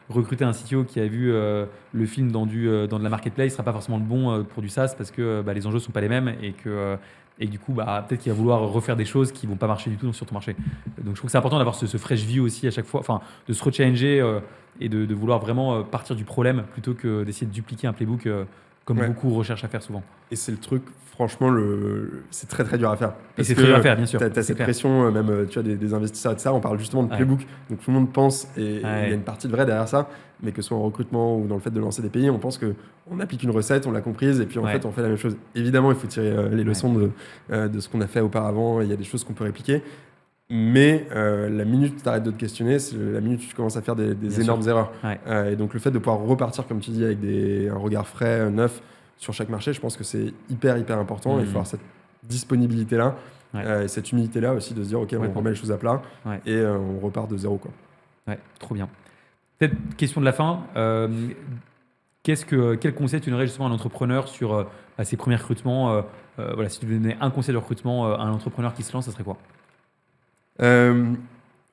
recruter un CTO qui a vu le film dans de la marketplace sera pas forcément le bon pour du SaaS parce que les enjeux sont pas les mêmes et du coup, peut-être qu'il va vouloir refaire des choses qui vont pas marcher du tout sur ton marché. Donc je trouve que c'est important d'avoir ce fresh view aussi à chaque fois, enfin de se rechallenger et de vouloir vraiment partir du problème plutôt que d'essayer de dupliquer un playbook comme beaucoup recherchent à faire souvent. Et c'est le truc, franchement, c'est très très dur à faire. Et c'est très dur à faire, bien sûr. Tu as cette pression, même tu as des investisseurs, etc. On parle justement de playbook, donc tout le monde pense, et il y a une partie de vrai derrière ça, mais que ce soit en recrutement ou dans le fait de lancer des pays, on pense qu'on applique une recette, on l'a comprise, et puis en fait on fait la même chose. Évidemment, il faut tirer les leçons de ce qu'on a fait auparavant, il y a des choses qu'on peut répliquer. Mais la minute où tu arrêtes de te questionner, c'est la minute où tu commences à faire des énormes erreurs. Et donc le fait de pouvoir repartir, comme tu dis, avec un regard frais, neuf, sur chaque marché, je pense que c'est hyper important. Il faut avoir cette disponibilité-là, et cette humilité-là aussi de se dire, OK, on remet les choses à plat, et on repart de zéro, quoi. Ouais, trop bien. Peut-être question de la fin. Quel conseil tu donnerais justement à un entrepreneur sur ses premiers recrutements si tu devais donner un conseil de recrutement à un entrepreneur qui se lance, ça serait quoi? Je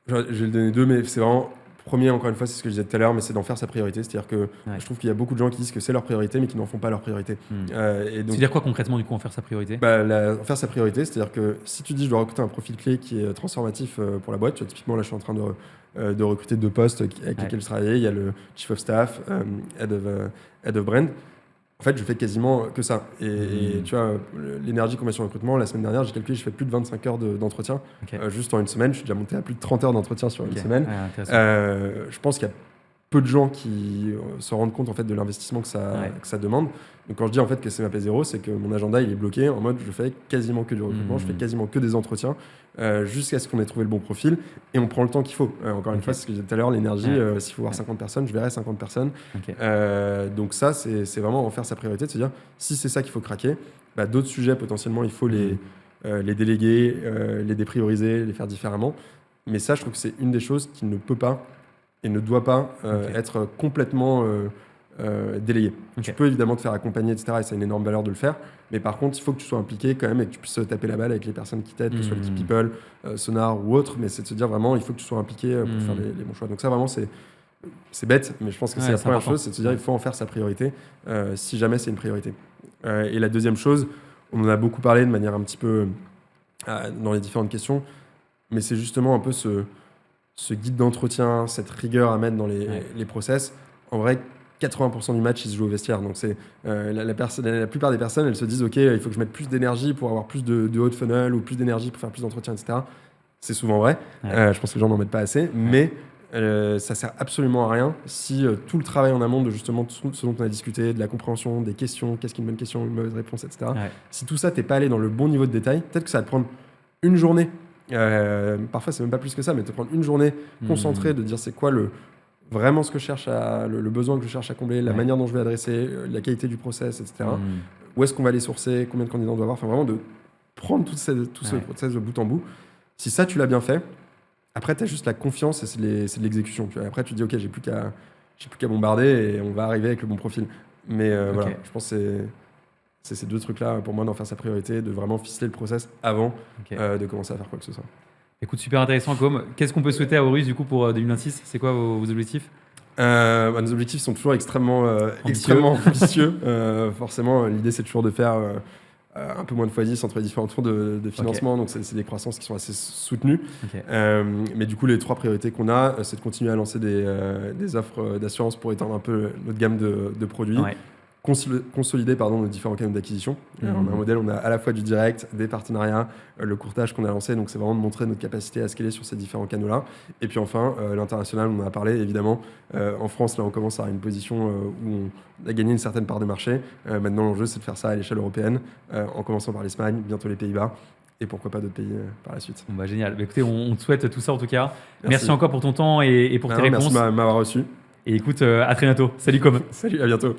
vais le donner deux, mais c'est vraiment... Premier, encore une fois, c'est ce que je disais tout à l'heure, mais c'est d'en faire sa priorité. C'est-à-dire que je trouve qu'il y a beaucoup de gens qui disent que c'est leur priorité, mais qui n'en font pas leur priorité. C'est-à-dire quoi concrètement, du coup, en faire sa priorité? En faire sa priorité, c'est-à-dire que si tu dis je dois recruter un profil clé qui est transformatif pour la boîte, tu vois, typiquement là je suis en train de recruter 2 postes avec lesquels je travaillais. Il y a le Chief of Staff, Head of Brand. En fait, je fais quasiment que ça. Et tu vois, l'énergie qu'on met sur le recrutement, la semaine dernière, j'ai calculé, je fais plus de 25 heures d'entretien. Juste en une semaine, je suis déjà monté à plus de 30 heures d'entretien sur une semaine. Je pense qu'il y a peu de gens qui se rendent compte en fait, de l'investissement que ça demande. Donc quand je dis en fait que c'est ma P0, c'est que mon agenda il est bloqué en mode je fais quasiment que du recrutement, je fais quasiment que des entretiens jusqu'à ce qu'on ait trouvé le bon profil et on prend le temps qu'il faut. Encore une fois, c'est ce que je disais tout à l'heure, l'énergie, s'il faut voir 50 personnes, je verrai 50 personnes. Donc ça, c'est vraiment en faire sa priorité, de se dire si c'est ça qu'il faut craquer, d'autres sujets potentiellement il faut les déléguer, les déprioriser, les faire différemment. Mais ça, je trouve que c'est une des choses qui ne peut pas et ne doit pas être complètement délayé. Tu peux évidemment te faire accompagner, etc. Et ça a une énorme valeur de le faire. Mais par contre, il faut que tu sois impliqué quand même et que tu puisses taper la balle avec les personnes qui t'aident, que ce soit l'équipe People, Sonar ou autre. Mais c'est de se dire vraiment, il faut que tu sois impliqué pour faire les bons choix. Donc ça, vraiment, c'est bête, mais je pense que c'est la première chose, c'est de se dire il faut en faire sa priorité si jamais c'est une priorité. Et la deuxième chose, on en a beaucoup parlé de manière un petit peu dans les différentes questions, mais c'est justement un peu ce guide d'entretien, cette rigueur à mettre dans les process. En vrai, 80% du match, il se joue au vestiaire. Donc, c'est la plupart des personnes, elles se disent, OK, il faut que je mette plus d'énergie pour avoir plus de haut de funnel ou plus d'énergie pour faire plus d'entretiens, etc. C'est souvent vrai. Je pense que les gens n'en mettent pas assez. Mais ça sert absolument à rien si tout le travail en amont de justement tout ce dont on a discuté, de la compréhension, des questions, qu'est-ce qu'une bonne question, une mauvaise réponse, etc. Si tout ça, t'es pas allé dans le bon niveau de détail, peut-être que ça va te prendre une journée. Parfois, c'est même pas plus que ça, mais te prendre une journée concentrée de dire c'est quoi vraiment ce que je cherche le besoin que je cherche à combler, la manière dont je vais adresser, la qualité du process, etc. Où est-ce qu'on va aller sourcer, combien de candidats on doit avoir, enfin vraiment de prendre tout ce process de bout en bout. Si ça, tu l'as bien fait, après, tu as juste la confiance et c'est de l'exécution. Après, tu te dis, OK, j'ai plus qu'à bombarder et on va arriver avec le bon profil. Mais voilà, je pense que c'est ces deux trucs-là, pour moi, d'en faire sa priorité, de vraiment ficeler le process avant de commencer à faire quoi que ce soit. Écoute, super intéressant, Com. Qu'est-ce qu'on peut souhaiter à Horus du coup pour 2026 ? C'est quoi vos objectifs ? Nos objectifs sont toujours extrêmement ambitieux. Forcément, l'idée, c'est toujours de faire un peu moins de x10 entre les différents tours de financement. Donc, c'est des croissances qui sont assez soutenues. Mais du coup, les 3 priorités qu'on a, c'est de continuer à lancer des offres d'assurance pour étendre un peu notre gamme de produits. Consolider nos différents canaux d'acquisition. On a un modèle, on a à la fois du direct, des partenariats, le courtage qu'on a lancé, donc c'est vraiment de montrer notre capacité à scaler sur ces différents canaux-là. Et puis enfin, l'international, on en a parlé évidemment. En France, là, on commence à avoir une position où on a gagné une certaine part de marché. Maintenant, l'enjeu, c'est de faire ça à l'échelle européenne, en commençant par l'Espagne, bientôt les Pays-Bas, et pourquoi pas d'autres pays par la suite. Bon, génial. Écoutez, on te souhaite tout ça en tout cas. Merci encore pour ton temps et pour tes réponses. Merci de m'avoir reçu. Et écoute, à très bientôt. Salut Com. Salut, à bientôt.